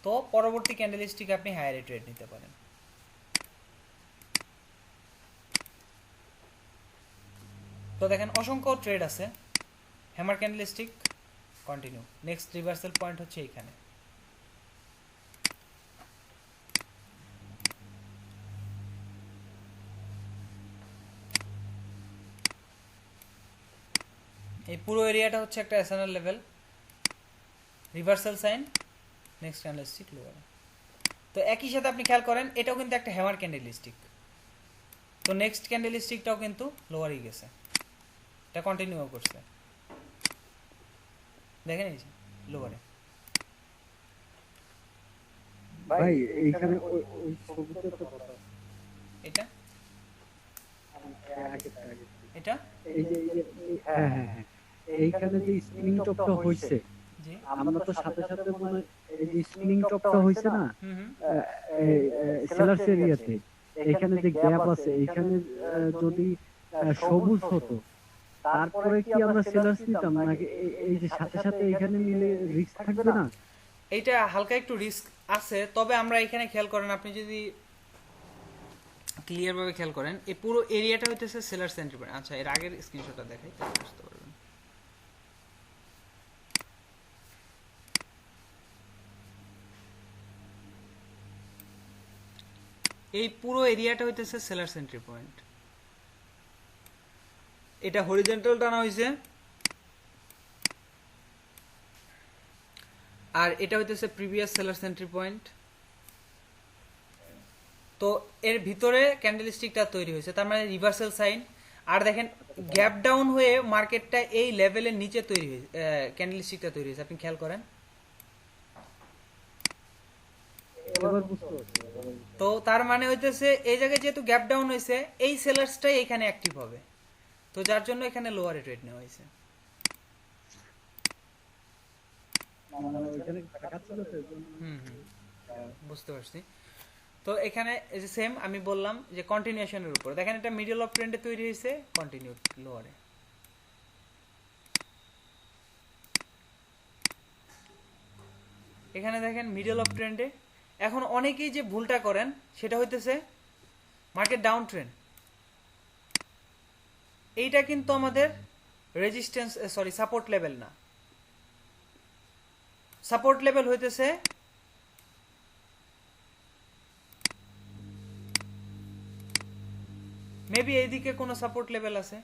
তো পরবর্তী ক্যান্ডেলস্টিক আপনি হায়ারে ট্রেড নিতে পারেন। তো দেখেন অসংখ্য ট্রেড আছে, hammer candlestick continue, next reversal point হচ্ছে এইখানে। এই পুরো এরিয়াটা হচ্ছে একটা SNL level, reversal sign, next candlestick lower. তো একই সাথে আপনি খেয়াল করেন এটাও কিন্তু একটা হ্যামার ক্যান্ডেলস্টিক, তো নেক্সট ক্যান্ডেলস্টিকটাও কিন্তু লোয়ারই গেছে, এটা কন্টিনিউ করছে, দেখেন এই যে লোয়ারে। ভাই এইখানে ওই ছবিতে তো এটা আগে এটা এই যে হ্যাঁ হ্যাঁ হ্যাঁ, এইখানে যে স্পিনিং টপটা হইছে, জি, আমরা তো সাথে সাথে মানে এই যে স্পিনিং টপটা হইছে না হুম হুম, সেলার্স এরিয়াতে, এখানে যে গ্যাপ আছে, এখানে যদি সবুজ হতো তারপরে কি আমরা সেলার্স নিতাম, নাকি এই যে সাথে সাথে এখানে নিলে রিস্ক থাকবে না? এইটা হালকা একটু রিস্ক আছে, তবে আমরা এখানে খেয়াল করেন, আপনি যদি ক্লিয়ার ভাবে খেয়াল করেন এই পুরো এরিয়াটা হইতেছে সেলার সেন্ট্রি পয়েন্ট। আচ্ছা, এর আগের স্ক্রিনশটটা দেখাই তাহলে বুঝতে পারবেন। এই পুরো এরিয়াটা হইতেছে সেলার সেন্ট্রি পয়েন্ট, এটা হরিজন্টাল টানা হয়েছে, আর এটা হইতেছে প্রিভিয়াস সেলার সেন্ট্রি পয়েন্ট। তো এর ভিতরে ক্যান্ডেলস্টিকটা তৈরি হয়েছে, তার মানে রিভার্সাল সাইন। আর দেখেন গ্যাপ ডাউন হয়ে মার্কেটটা এই লেভেলের নিচে তৈরি হয়েছে, ক্যান্ডেলস্টিকটা তৈরি হয়েছে, আপনি খেয়াল করেন। তো তার মানে হইতেছে এই জায়গায় যেহেতু গ্যাপ ডাউন হয়েছে, এই সেলার্সটাই এখানে অ্যাক্টিভ হবে, তো যার জন্য এখানে লোয়ারে ট্রেড নেওয়া হয়েছে। হুম হুম, বুঝতে পারছি। তো এখানে এই যে সেম আমি বললাম যে কন্টিনিউশনের উপর দেখেন, এটা মিডল অফ ট্রেন্ডে তৈরি হয়েছে, কন্টিনিউ লোয়ারে। এখানে দেখেন মিডল অফ ট্রেন্ডে। এখন অনেকেই যে ভুলটা করেন সেটা হইতেছে মার্কেট ডাউন ট্রেন্ড, এইটা কিন্তু আমাদের রেজিস্ট্যান্স সরি সাপোর্ট লেভেল না, সাপোর্ট লেভেল হইতেছে মেবি এইদিকে কোনো সাপোর্ট লেভেল আছে,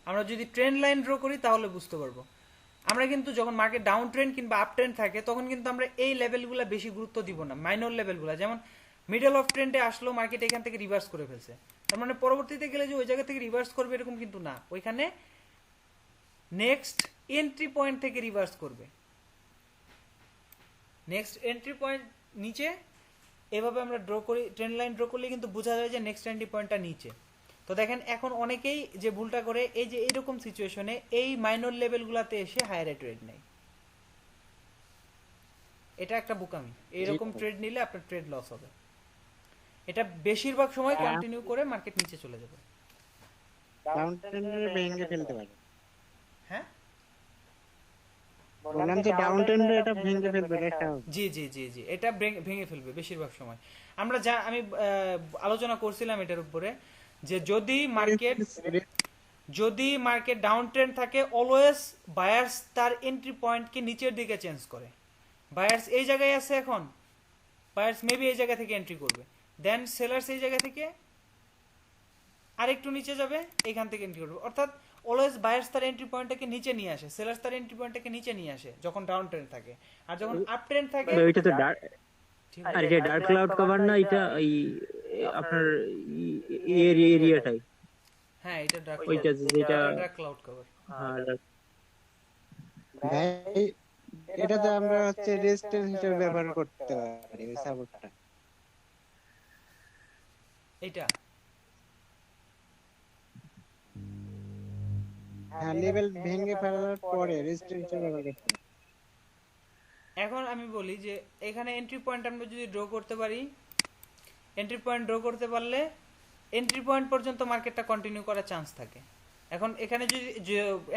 আমরা যদি ট্রেন্ড লাইন ড্র করি তাহলে বুঝতে পারবো। আমরা কিন্তু যখন মার্কেট ডাউন ট্রেন্ড কিংবা আপ ট্রেন্ড থাকে তখন কিন্তু আমরা এই লেভেলগুলো বেশি গুরুত্ব দিব না, মাইনর লেভেলগুলো, যেমন মিডল অফ ট্রেন্ডে আসলো মার্কেট এখান থেকে রিভার্স করে ফেলছে, তার মানে পরবর্তীতে গেলে যে ওই জায়গা থেকে রিভার্স করবে এরকম কিন্তু না, ওইখানে নেক্সট এন্ট্রি পয়েন্ট থেকে রিভার্স করবে, নেক্সট এন্ট্রি পয়েন্ট নিচে। এভাবে আমরা ড্র করি, ট্রেন্ড লাইন ড্র করলে কিন্তু বোঝা যায় যে নেক্সট এন্ট্রি পয়েন্টটা নিচে। তো দেখেন এখন অনেকেই যে ভুলটা করে এই যে এইরকম সিচুয়েশনে এই মাইনর লেভেলগুলোতে এসে হায়ারে ট্রেড নেয়, এটা একটা বোকামি, এইরকম ট্রেড নিলে আপনার ট্রেড লস হবে। এটা বেশিরভাগ সময় কন্টিনিউ করে মার্কেট নিচে চলে যাবে, ডাউন ট্রেন্ডে ভেঙে ফেলতে পারে। হ্যাঁ বললাম যে ডাউন ট্রেন্ডে এটা ভেঙে ফেলবে এটা। জি জি জি জি, এটা ভেঙে ফেলবে বেশিরভাগ সময়। আমরা যা আমি আলোচনা করছিলাম এটার উপরে, যে যদি মার্কেট ডাউন ট্রেন্ড থাকে অলওয়েজ বায়ার্স তার এন্ট্রি পয়েন্টকে নিচের দিকে চেঞ্জ করে, বায়ার্স এই জায়গায় আছে, এখন বায়ার্স মেবি এই জায়গা থেকে এন্ট্রি করবে, দেন সেলার্স এই জায়গা থেকে আরেকটু নিচে যাবে, এখান থেকে এন্ট্রি করবে, অর্থাৎ অলওয়েজ বায়ার্স তার এন্ট্রি পয়েন্টটাকে নিচে নিয়ে আসে, সেলার্স তার এন্ট্রি পয়েন্টটাকে নিচে নিয়ে আসে যখন ডাউন ট্রেন্ড থাকে, আর যখন আপ ট্রেন্ড থাকে ওইটা তো ডার্ক, আর এটা ডার্ক ক্লাউড কভার না, এটা এই আপনার এরিয়াটাই। হ্যাঁ এটা ড্রাগ ওইটা যেটা ড্রাগ ক্লাউড কভার। হ্যাঁ ভাই এটা তো আমরা হচ্ছে রেজিস্ট্যান্স হিসেবে ব্যবহার করতে পারি ওই সাপোর্টটা। এটা হ্যাঁ, লেভেল ভেঙে ফেলার পরে রেজিস্ট্যান্স হিসেবে ব্যবহার করতে পারি। এখন আমি বলি যে এখানে এন্ট্রি পয়েন্ট আমরা যদি ড্র করতে পারি, এন্ট্রি পয়েন্ট ড্র করতে পারলে এন্ট্রি পয়েন্ট পর্যন্ত মার্কেটটা কন্টিনিউ করার চান্স থাকে। এখন এখানে যদি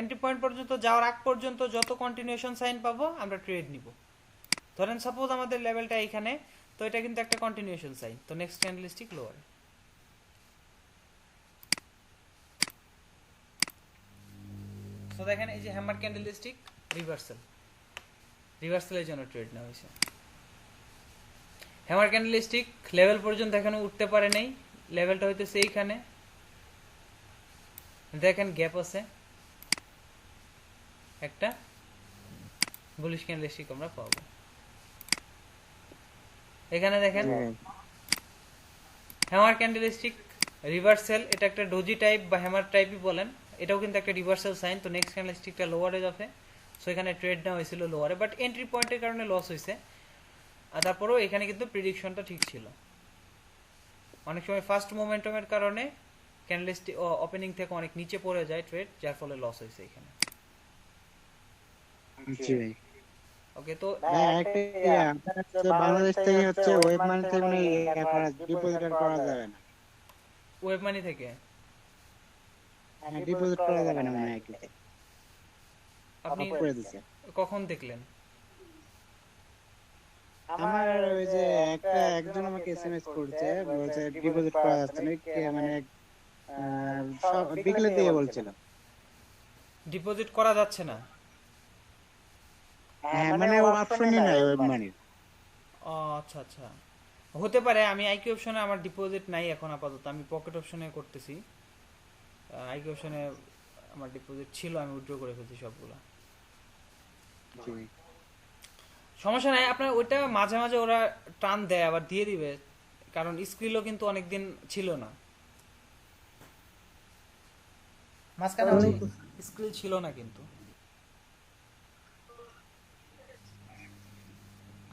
এন্ট্রি পয়েন্ট পর্যন্ত যাওয়ার আগ পর্যন্ত যত কন্টিনিউশন সাইন পাবো আমরা ট্রেড নিব। ধরেন সাপোজ আমাদের লেভেলটা এখানে, তো এটা কিন্তু একটা কন্টিনিউশন সাইন, তো নেক্সট ক্যান্ডেলস্টিক লোয়ার। তো দেখেন এই যে হ্যামার ক্যান্ডেলস্টিক রিভার্সাল, রিভার্সালের জন্য ট্রেড নেওয়া হয়েছে। হ্যামার ক্যান্ডেলস্টিক লেভেল পর্যন্ত এখনো উঠতে পারে নাই, লেভেলটা হইতেছে এইখানে, দেখেন গ্যাপ আছে একটা, বুলিশ ক্যান্ডেলস্টিক আমরা পাবো এখানে। দেখেন হ্যামার ক্যান্ডেলস্টিক রিভার্সাল, এটা একটা ডোজি টাইপ বা হ্যামার টাইপই বলেন, এটাও কিন্তু একটা রিভার্সাল সাইন। তো নেক্সট ক্যান্ডেলস্টিকটা লোয়ারে যাবে, সো এখানে ট্রেড নেওয়া হয়েছিল লোয়ারে, বাট এন্ট্রি পয়েন্টের কারণে লস হয়েছে। আর তারপরেও এখানে কিন্তু প্রিডিকশনটা ঠিক ছিল। অনেক সময় ফার্স্ট মোমেন্টামের কারণে ক্যান্ডেলস্টিক ওপেনিং থেকে অনেক নিচে পড়ে যায় ট্রেড, যার ফলে লস হয়েছে এখানে। জি ভাই। ওকে, তো ভাই একটা বাংলাদেশ থেকে হচ্ছে ওয়েব মানি থেকে মানে ডিপোজিট করা যাবে না। ওয়েব মানি থেকে হ্যাঁ, ডিপোজিট করা যাবে না মানে কি আপনি করে দিছে। কখন দেখলেন? আমার ওই যে একজন আমাকে এসএমএস করছে, বলছে ডিপোজিট করা যাচ্ছে না, মানে বিকেলের দিকে বলছিল। ডিপোজিট করা যাচ্ছে না? হ্যাঁ, মানে ও অপশনই নাই ওয়েব মানির। ও আচ্ছা আচ্ছা, হতে পারে। আমি আইকিউ অপশনে আমার ডিপোজিট নাই এখন আপাতত, আমি পকেট অপশনে করতেছি। আইকিউ অপশনে আমার ডিপোজিট ছিল, আমি উইথড্র করে ফেলছি সবগুলা। জি ভাই। সমস্যা নাই, আপনার ওইটা মাঝে মাঝে ওরা টান দেয় আবার দিয়ে দিবে, কারণ স্ক্রিলও কিন্তু অনেকদিন ছিল না, মাঝখানে স্ক্রিল ছিল না কিন্তু,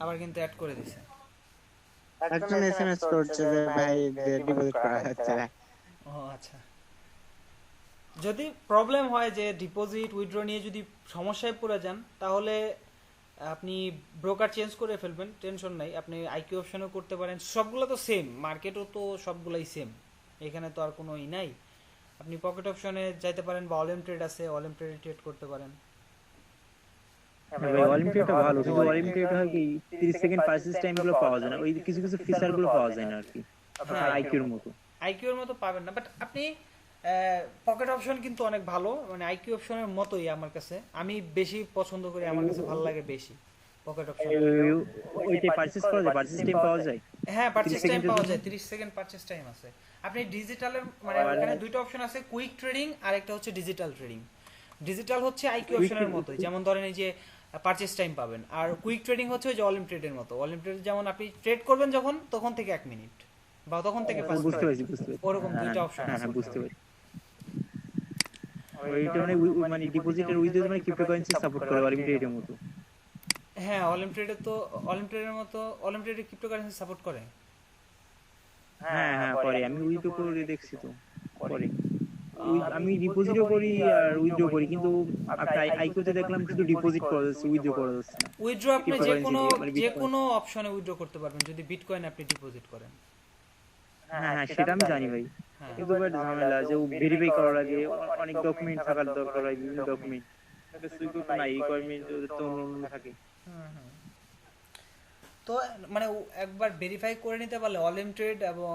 আবার কিন্তু অ্যাড করে দিছে। একজন এসএমএস করছে যে ভাই ডিপোজিট করা যাচ্ছে না। ও আচ্ছা, যদি প্রবলেম হয় যে ডিপোজিট উইথড্র নিয়ে যদি সমস্যায় পড়ে যান, তাহলে আপনি ব্রোকার চেঞ্জ করে ফেলবেন, টেনশন নাই। আপনি আইকিউ অপশনও করতে পারেন, সবগুলো তো সেম, মার্কেটও তো সবগুলাই সেম, এখানে তো আর কোনো ই নাই। আপনি পকেট অপশনে যাইতে পারেন, বা অলিম ট্রেড আছে, অলিম ট্রেডে ট্রেড করতে পারেন। ভাই অলিম্পিকটা ভালো, কিন্তু অলিম্পিকটা হয় কি 30 সেকেন্ড পারচেজ টাইম গুলো পাওয়া যায় না, ওই কিছু কিছু ফিচার গুলো পাওয়া যায় না আর কি, আপনার আইকিউর মতো। আইকিউর মতো পাবেন না, বাট আপনি পকেট অপশন কিন্তু অনেক ভালো, মানে আইকিউ অপশনের মতোই আমার কাছে, আমি বেশি পছন্দ করি, আমার কাছে ভালো লাগে বেশি পকেট অপশন। ওইটাই পারচেজ করা যায়, পারচেজ টাইম পাওয়া যায়। হ্যাঁ, পারচেজ টাইম পাওয়া যায়, 30 সেকেন্ড পারচেজ টাইম আছে। আপনি ডিজিটালের মানে এখানে দুইটা অপশন আছে, কুইক ট্রেডিং আর একটা হচ্ছে ডিজিটাল ট্রেডিং। ডিজিটাল হচ্ছে আইকিউ অপশনের মতোই, যেমন ধরেন এই যে পারচেজ টাইম পাবেন, আর কুইক ট্রেডিং হচ্ছে ওই যে অলিম ট্রেডের মতো। অলিম ট্রেড যেমন আপনি ট্রেড করবেন যখন, তখন থেকে 1 মিনিট বা তখন থেকে 5 মিনিট, বুঝতে পারছি বুঝতে পারছি, ওরকম দুইটা অপশন আছে। হ্যাঁ বুঝতে পারছি। ওইটা মানে মানে ডিপোজিটের উইথড্র মানে ক্রিপ্টোকারেন্সি সাপোর্ট করে অলিম্পিকের মতো। হ্যাঁ, অলিম ট্রেডে তো অলিম ট্রেডের মতো, অলিম ট্রেডে ক্রিপ্টোকারেন্সি সাপোর্ট করে। হ্যাঁ হ্যাঁ করে, আমি উইথড্র করে দেখছি তো করে। আমি ডিপোজিটও করি আর উইথড্র করি, কিন্তু আপনার আইকিউতে দেখলাম শুধু ডিপোজিট করা যাচ্ছে, উইথড্র করা যাচ্ছে না। উইথড্র আপনি যে কোনো অপশনে উইথড্র করতে পারবেন যদি বিটকয়েন আপনি ডিপোজিট করেন। হ্যাঁ হ্যাঁ সেটা আমি জানি ভাই, কিন্তু বাট ঝামেলা যে ভেরিফাই করার আগে অনেক ডকুমেন্ট থাকার দরকার হয়, বিভিন্ন ডকুমেন্ট সুইকো তো নাই, রিকোয়ারমেন্ট তো থাকে। তো মানে একবার ভেরিফাই করে নিতে পারলে অলিম ট্রেড এবং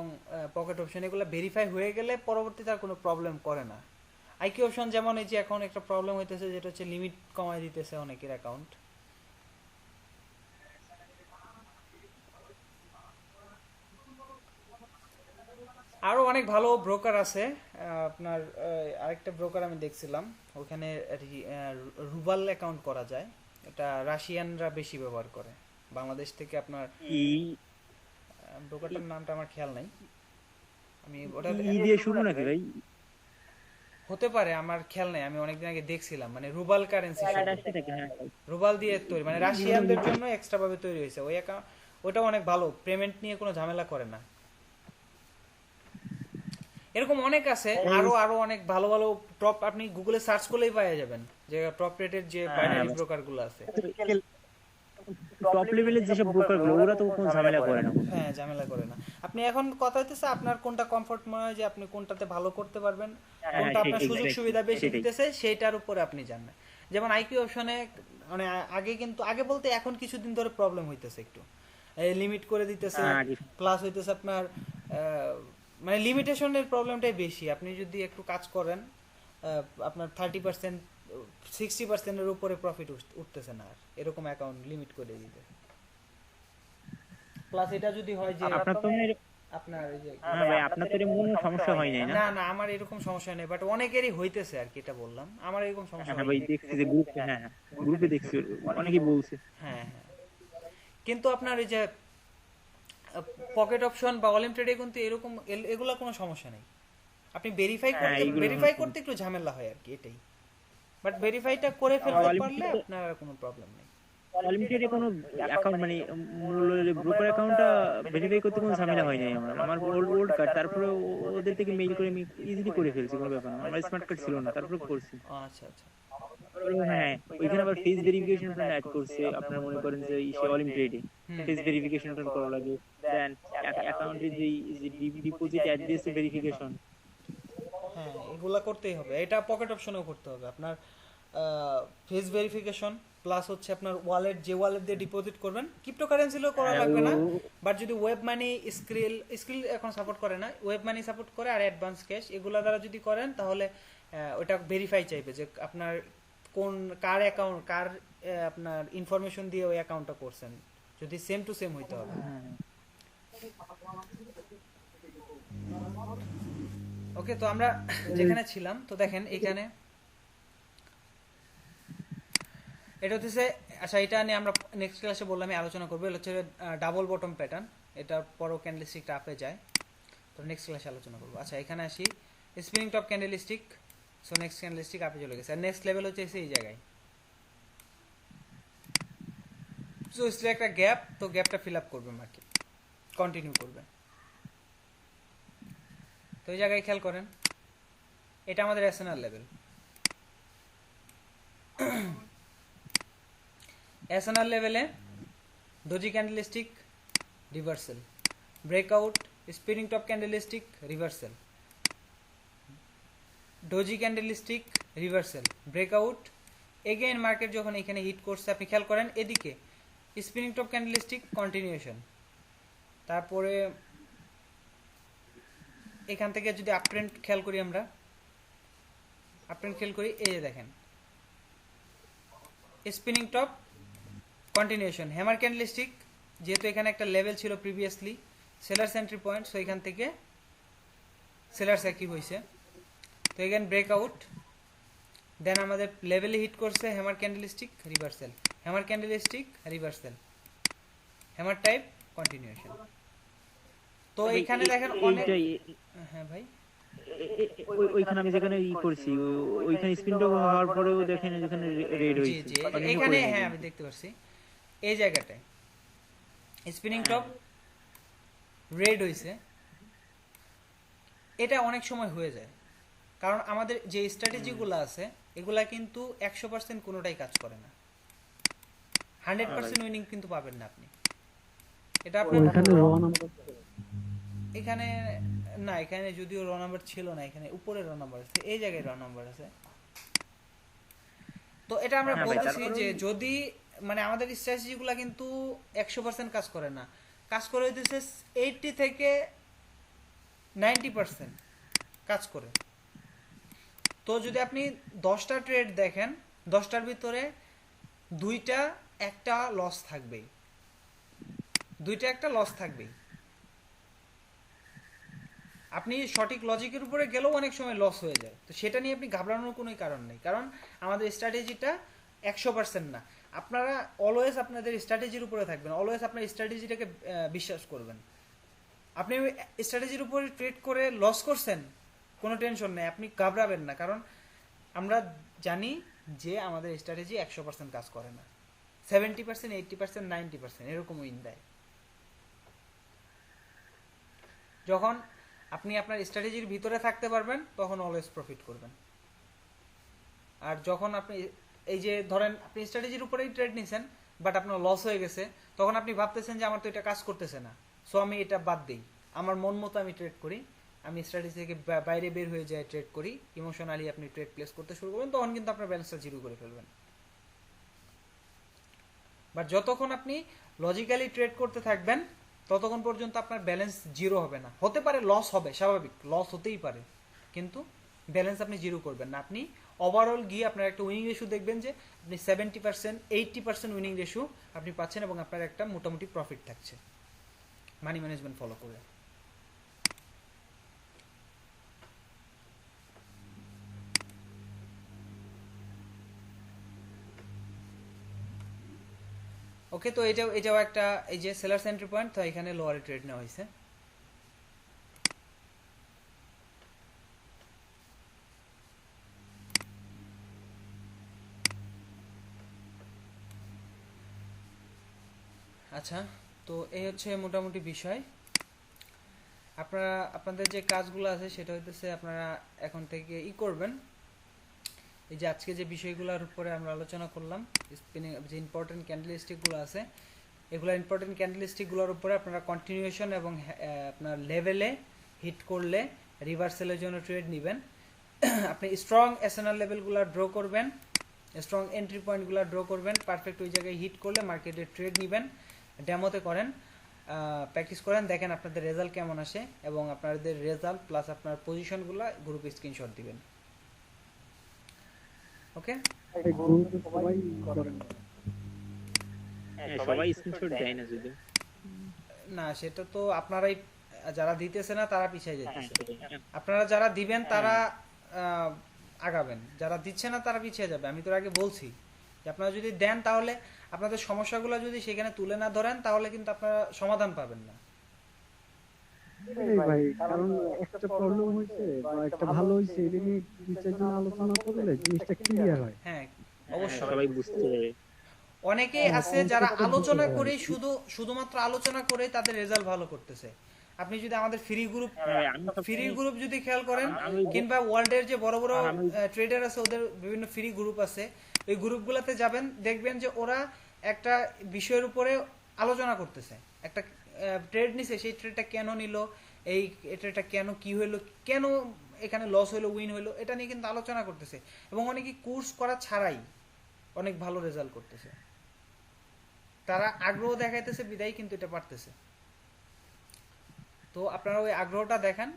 পকেট অপশন এগুলো ভেরিফাই হয়ে গেলে পরবর্তীতে আর কোনো প্রবলেম করে না। আইকিউ অপশন যেমন এই যে এখন একটা প্রবলেম হইতেছে, যেটা হচ্ছে লিমিট কমায় দিতেছে অনেকের অ্যাকাউন্ট। আরো অনেক ভালো ব্রোকার আছে আপনার। আরেকটা ব্রোকার আমি দেখছিলাম, ওখানে রুবাল অ্যাকাউন্ট করা যায়, এটা রাশিয়ানরা বেশি ব্যবহার করে। বাংলাদেশ থেকে আপনার ব্রোকারটার নামটা আমার খেয়াল নাই, আমি ওটা ই দিয়ে শুরু নাকি ভাই? হতে পারে, আমার খেয়াল নেই, আমি অনেকদিন আগে দেখছিলাম, মানে রুবাল কারেন্সি, রুবাল দিয়ে তৈরি, মানে রাশিয়ানদের জন্য এক্সট্রা ভাবে তৈরি হয়েছে ওই অ্যাকাউন্ট। ওটা অনেক ভালো, পেমেন্ট নিয়ে কোনো ঝামেলা করে না। এরকম অনেক আছে, আরো আরো অনেক ভালো ভালো টপ, আপনি গুগলে সার্চ করলেই পাওয়া যাবেন যে টপ রেটেড যে বাইনারি ব্রোকার গুলো আছে। টপ লেভেলের যেসব ব্রোকার গুলো ওরা তো কোনো ঝামেলা করে না। হ্যাঁ, ঝামেলা করে না। আপনি এখন কথা হইতেছে আপনার কোনটা কমফর্ট মনে হয়, যে আপনি কোনটাতে ভালো করতে পারবেন, কোনটা আপনার সুযোগ সুবিধা বেশি দিতেছে, সেইটার উপরে আপনি জানেন। যেমন আইকিউ অপশনে মানে আগে, কিন্তু আগে বলতে এখন কিছুদিন ধরে প্রবলেম হইতেছে, একটু লিমিট করে দিতেছে, প্লাস হইতেছে আপনার মানে লিমিটেশনের প্রবলেমটাই বেশি। আপনি যদি একটু কাজ করেন, আপনার 30% 60%-এর উপরে প্রফিট উঠতেছে না, আর এরকম অ্যাকাউন্ট লিমিট করে দিতে। প্লাস এটা যদি হয় যে আপনার তো আপনার এই যে ভাই আপনার তো এরকম কোনো সমস্যা হয় নাই না? না না, আমার এরকম সমস্যা নেই, বাট অনেকেরই হইতেছে আর কি, এটা বললাম, আমার এরকম সমস্যা হ্যাঁ হয়নি। ভাই দেখছি যে গ্রুপে, হ্যাঁ গ্রুপে দেখছি অনেকেই বলছে। হ্যাঁ হ্যাঁ, কিন্তু আপনার এই যে পকেট অপশন বা অলিম ট্রেডে কিন্তু এরকম এগুলা কোনো সমস্যা নেই। আপনি ভেরিফাই করতে একটু ঝামেলা হয় আর কি, এটাই। বাট ভেরিফাইটা করে ফেলতে পারলে আপনার আর কোনো প্রবলেম নেই। অলিম্পিয়াডে কোনো অ্যাকাউন্ট মানে ব্রোকার অ্যাকাউন্টটা ভেরিফাই করতে কোনো ঝামেলা হয় নাই আমার। আমার ওল্ড কার্ড, তারপরে ওদের থেকে মেইল করে আমি ইজিলি করে ফেলছি, কোনো ব্যাপার না। আমার স্মার্ট কার্ড ছিল না, তারপরে করছি। আচ্ছা আচ্ছা। হ্যাঁ, ওইখানে আবার ফেস ভেরিফিকেশন অ্যাড করছে। আপনারা মনে করেন যে অলিম্পিয়াডে ফেস ভেরিফিকেশন করা লাগে, দেন অ্যাকাউন্টের যে ডিপোজিট অ্যাড্রেস ভেরিফিকেশন, হ্যাঁ, এগুলা করতেই হবে। এটা পকেট অপশনেও করতে হবে আপনার, ফেস ভেরিফিকেশন প্লাস হচ্ছে আপনার ওয়ালেট, যে ওয়ালেট দিয়ে ডিপোজিট করবেন, ক্রিপ্টোকারেন্সিও করা লাগবে না। বাট যদি ওয়েব মানি, স্ক্রিল এখন সাপোর্ট করে না, ওয়েব মানি সাপোর্ট করে, আর অ্যাডভান্স ক্যাশ, এগুলা দ্বারা যদি করেন তাহলে ওটা ভেরিফাই চাইবে যে আপনার কোন কার অ্যাকাউন্ট, কার আপনার ইনফরমেশন দিয়ে ওই অ্যাকাউন্টটা করছেন, যদি সেম টু সেম হইতে হবে। ওকে, তো আমরা যেখানে ছিলাম, তো দেখেন এখানে এটা হচ্ছে, আচ্ছা এটা নিয়ে আমরা নেক্সট ক্লাসে বললাম আলোচনা করবো। এটা হচ্ছে ডাবল বটম প্যাটার্ন, এটার পরও ক্যান্ডেলস্টিকটা আপে যায়, তো নেক্সট ক্লাসে আলোচনা করবো। আচ্ছা এখানে আসি, spinning top candlestick, so next candlestick আপে চলে গেছে। আর নেক্সট লেভেল হচ্ছে এই জায়গায়, সো ইসলে একটা গ্যাপ, তো গ্যাপটা ফিল আপ করবে মার্কেট, কন্টিনিউ করবে। তো এই জায়গায় খেয়াল করেন, এটা আমাদের এসএনআর লেভেল। এসএনআর লেভেলে doji candlestick reversal, breakout, spinning top candlestick reversal, doji candlestick reversal, breakout, again market যখন এখানে হিট করছে, আপনি খেয়াল করেন এদিকে স্পিনিং টপ ক্যান্ডেলস্টিক কন্টিনিউশন, তারপরে এখান থেকে যদি আপট্রেন্ড খেয়াল করি, আমরা আপট্রেন্ড খেয়াল করি, এই যে দেখেন spinning top continuation, hammer candlestick, যেহেতু এখানে একটা লেভেল ছিল previously sellers entry point, so এখান থেকে সেলার্স একই হয়েছে, তো এখানে ব্রেকআউট, দেন আমাদের লেভেলে হিট করছে hammer candlestick reversal, hammer candlestick reversal, hammer type continuation. তো এইখানে দেখেন অনেক, হ্যাঁ ভাই ওইখানে আমি যেখানে করছি ওইখানে স্পিন টপ হওয়ার পরেও দেখেন যেখানে রেড হয়েছে, জি এখানে, হ্যাঁ আমি দেখতে পাচ্ছি এই জায়গাটায় স্পিনিং টপ রেড হয়েছে। এটা অনেক সময় হয়ে যায়, কারণ আমাদের যে স্ট্র্যাটেজিগুলো আছে এগুলা কিন্তু 100% কোনোটাই কাজ করে না, 100% উইনিং কিন্তু পাবেন না আপনি। এটা আপনার এখানে না, এখানে যদিও র নাম্বার ছিল না, এখানে উপরে র নাম্বার আছে, এই জায়গায় র নাম্বার আছে। তো এটা আমরা বলতেছি যে যদি মানে আমাদের স্ট্র্যাটেজিগুলো কিন্তু 100% কাজ করে না, কাজ করে হইতেছে 80 থেকে 90% কাজ করে। তো যদি আপনি 10টা ট্রেড দেখেন, 10টার ভিতরে দুইটা একটা লস থাকবেই, দুইটা একটা লস থাকবেই। আপনি সঠিক লজিকের উপরে গেলেও অনেক সময় লস হয়ে যায়, তো সেটা নিয়ে আপনি ঘাবড়ানোর কোনো কারণ নেই, কারণ আমাদের স্ট্র্যাটেজিটা 100% না। আপনারা অলওয়েজ আপনাদের স্ট্র্যাটেজির উপরে থাকবেন, অলওয়েজ আপনার স্ট্র্যাটেজিটাকে বিশ্বাস করবেন। আপনি স্ট্র্যাটেজির উপরে ট্রেড করে লস করছেন, কোনো টেনশন নেই, আপনি ঘাবড়াবেন না, কারণ আমরা জানি যে আমাদের স্ট্র্যাটেজি 100% কাজ করে না, 70%, 80%, 90% এরকম উইন দেয়। যখন আপনি আপনার স্ট্র্যাটেজির ভিতরে থাকতে পারবেন তখন অলওয়েজ প্রফিট করবেন। আর যখন আপনি এই যে ধরেন আপনি স্ট্র্যাটেজির উপরেই ট্রেড নিছেন বাট আপনার লস হয়ে গেছে, তখন আপনি ভাবতেছেন যে আমার তো এটা কাজ করতেছে না, সো আমি এটা বাদ দিই, আমার মন মতো আমি ট্রেড করি, আমি স্ট্র্যাটেজি থেকে বাইরে বের হয়ে যায় ট্রেড করি, ইমোশনালি আপনি ট্রেড প্লেস করতে শুরু করবেন, তখন কিন্তু আপনার ব্যালেন্সটা জিরো করে ফেলবেন। বাট যতক্ষণ আপনি লজিক্যালি ট্রেড করতে থাকবেন ততক্ষণ পর্যন্ত আপনার ব্যালেন্স জিরো হবে না। হতে পারে লস হবে, স্বাভাবিক, লস হতেই পারে, কিন্তু ব্যালেন্স আপনি জিরো করবেন না। আপনি ওভারঅল গিয়ে আপনার একটা উইনিং রেশিও দেখবেন যে আপনি 70%, 80% উইনিং রেশিও আপনি পাচ্ছেন এবং আপনার একটা মোটামুটি প্রফিট থাকছে মানি ম্যানেজমেন্ট ফলো করে। ওকে, তো এটাও একটা এই যে সেলার্স এন্ট্রি পয়েন্ট, তো এখানে লোয়ারে ট্রেড নেওয়া হয়েছে। আচ্ছা, তো এই হচ্ছে মোটামুটি বিষয়। আপনারা আপনাদের যে কাজগুলো আছে সেটা হইতেছে আপনারা এখন থেকে করবেন, এই যে আজকে যে বিষয়গুলোর উপরে আমরা আলোচনা করলাম, স্পিনিং যে ইম্পর্টেন্ট ক্যান্ডেলস্টিকগুলো আছে, এগুলো ইম্পর্টেন্ট ক্যান্ডেলস্টিকগুলোর উপরে আপনারা কন্টিনিউয়েশন এবং আপনার লেভেলে হিট করলে রিভার্সালের জন্য ট্রেড নেবেন। আপনি স্ট্রং এসএনআর লেভেলগুলো ড্র করবেন, স্ট্রং এন্ট্রি পয়েন্টগুলো ড্র করবেন, পারফেক্ট ওই জায়গায় হিট করলে মার্কেটে ট্রেড নেবেন, ডেমোতে করেন, প্র্যাকটিস করেন, দেখেন আপনাদের রেজাল্ট কেমন আসে, এবং আপনাদের রেজাল্ট প্লাস আপনার পজিশনগুলো গ্রুপে স্ক্রিনশট দিবেন। ওকে, এই গ্রুপে সবাই করেন। সবাই স্ক্রিনশট দেয় না যদি। না সেটা তো আপনারাই, যারা দিতেছে না তারা পিছিয়ে যাচ্ছে, আপনারা যারা দিবেন তারা আগাবেন, যারা দিচ্ছে না তারা পিছিয়ে যাবে। আমি তো আগে বলছি যে আপনারা যদি দেন তাহলে আপনাদের সমস্যাগুলো যদি সেখানে তুলে না ধরেন তাহলে কিন্তু আপনারা সমাধান পাবেন না। এই ভাই, কারণ একটা প্রবলেম হয়েছে বা একটা ভালো হয়েছে, এটা নিয়ে দুই চারজন আলোচনা করলে জিনিসটা ক্লিয়ার হয়। হ্যাঁ অবশ্যই, সবাই বুঝতে পারে। অনেকেই আছে যারা আলোচনা করে শুধুমাত্র আলোচনা করে তাদের রেজাল্ট ভালো করতেছে। আপনি যদি আমাদের ফ্রি গ্রুপ যদি খেয়াল করেন, কিংবা ওয়ার্ল্ডের যে বড় বড় ট্রেডার আছে ওদের বিভিন্ন ফ্রি গ্রুপ আছে, ওই গ্রুপগুলোতে যাবেন, দেখবেন যে ওরা একটা বিষয়ের উপরে আলোচনা করতেছে, একটা ট্রেড নিছে, সেই ট্রেডটা কেন নিল, এই ট্রেডটা কেন, কি হইলো, কেন এখানে লস হইলো, উইন হইলো, এটা নিয়ে কিন্তু আলোচনা করতেছে, এবং অনেকে কোর্স করা ছাড়াই অনেক ভালো রেজাল্ট করতেছে। তারা আগ্রহ দেখাইতেছে বিদায় কিন্তু এটা পারতেছে। তো আপনারা ওই আগ্রহটা দেখান।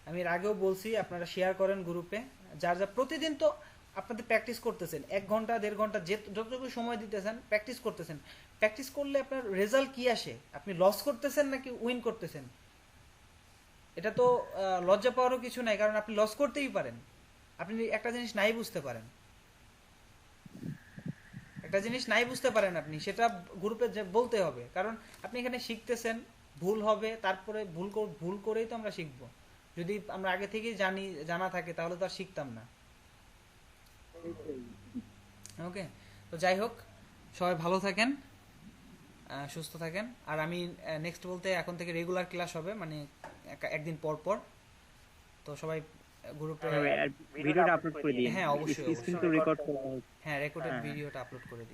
আমি এর আগেও বলছি আপনারা শেয়ার করেন গ্রুপে, যার যা প্রতিদিন তো আপনাদের প্র্যাকটিস করতেছেন, 1 ঘন্টা 1.5 ঘন্টা যতটুকু সময় দিতেছেন প্র্যাকটিস করতেছেন। প্র্যাকটিস করলে আপনার রেজাল্ট কি আসে, আপনি লস করতেছেন নাকি উইন করতেছেন, এটা তো লজ্জা পাওয়ারও কিছু নাই, কারণ আপনি লস করতেই পারেন, আপনি একটা জিনিস নাই বুঝতে পারেন, আপনি সেটা গ্রুপে বলতে হবে, কারণ আপনি এখানে শিখতেছেন, ভুল হবে, তারপরে ভুল করেই তো আমরা শিখবো। যদি আমরা আগে থেকেই জানা থাকে তাহলে তো আর শিখতাম না। ওকে, তো যাই হোক, সবাই ভালো থাকেন, সুস্থ থাকেন। আর আমি নেক্সট বলতে এখন থেকে রেগুলার ক্লাস হবে, মানে একদিন পর পর। তো সবাই গ্রুপে ভিডিওটা আপলোড করে দিন। হ্যাঁ অবশ্যই, কিন্তু রেকর্ড করা হ্যাঁ রেকর্ডেড ভিডিওটা আপলোড করে দিন।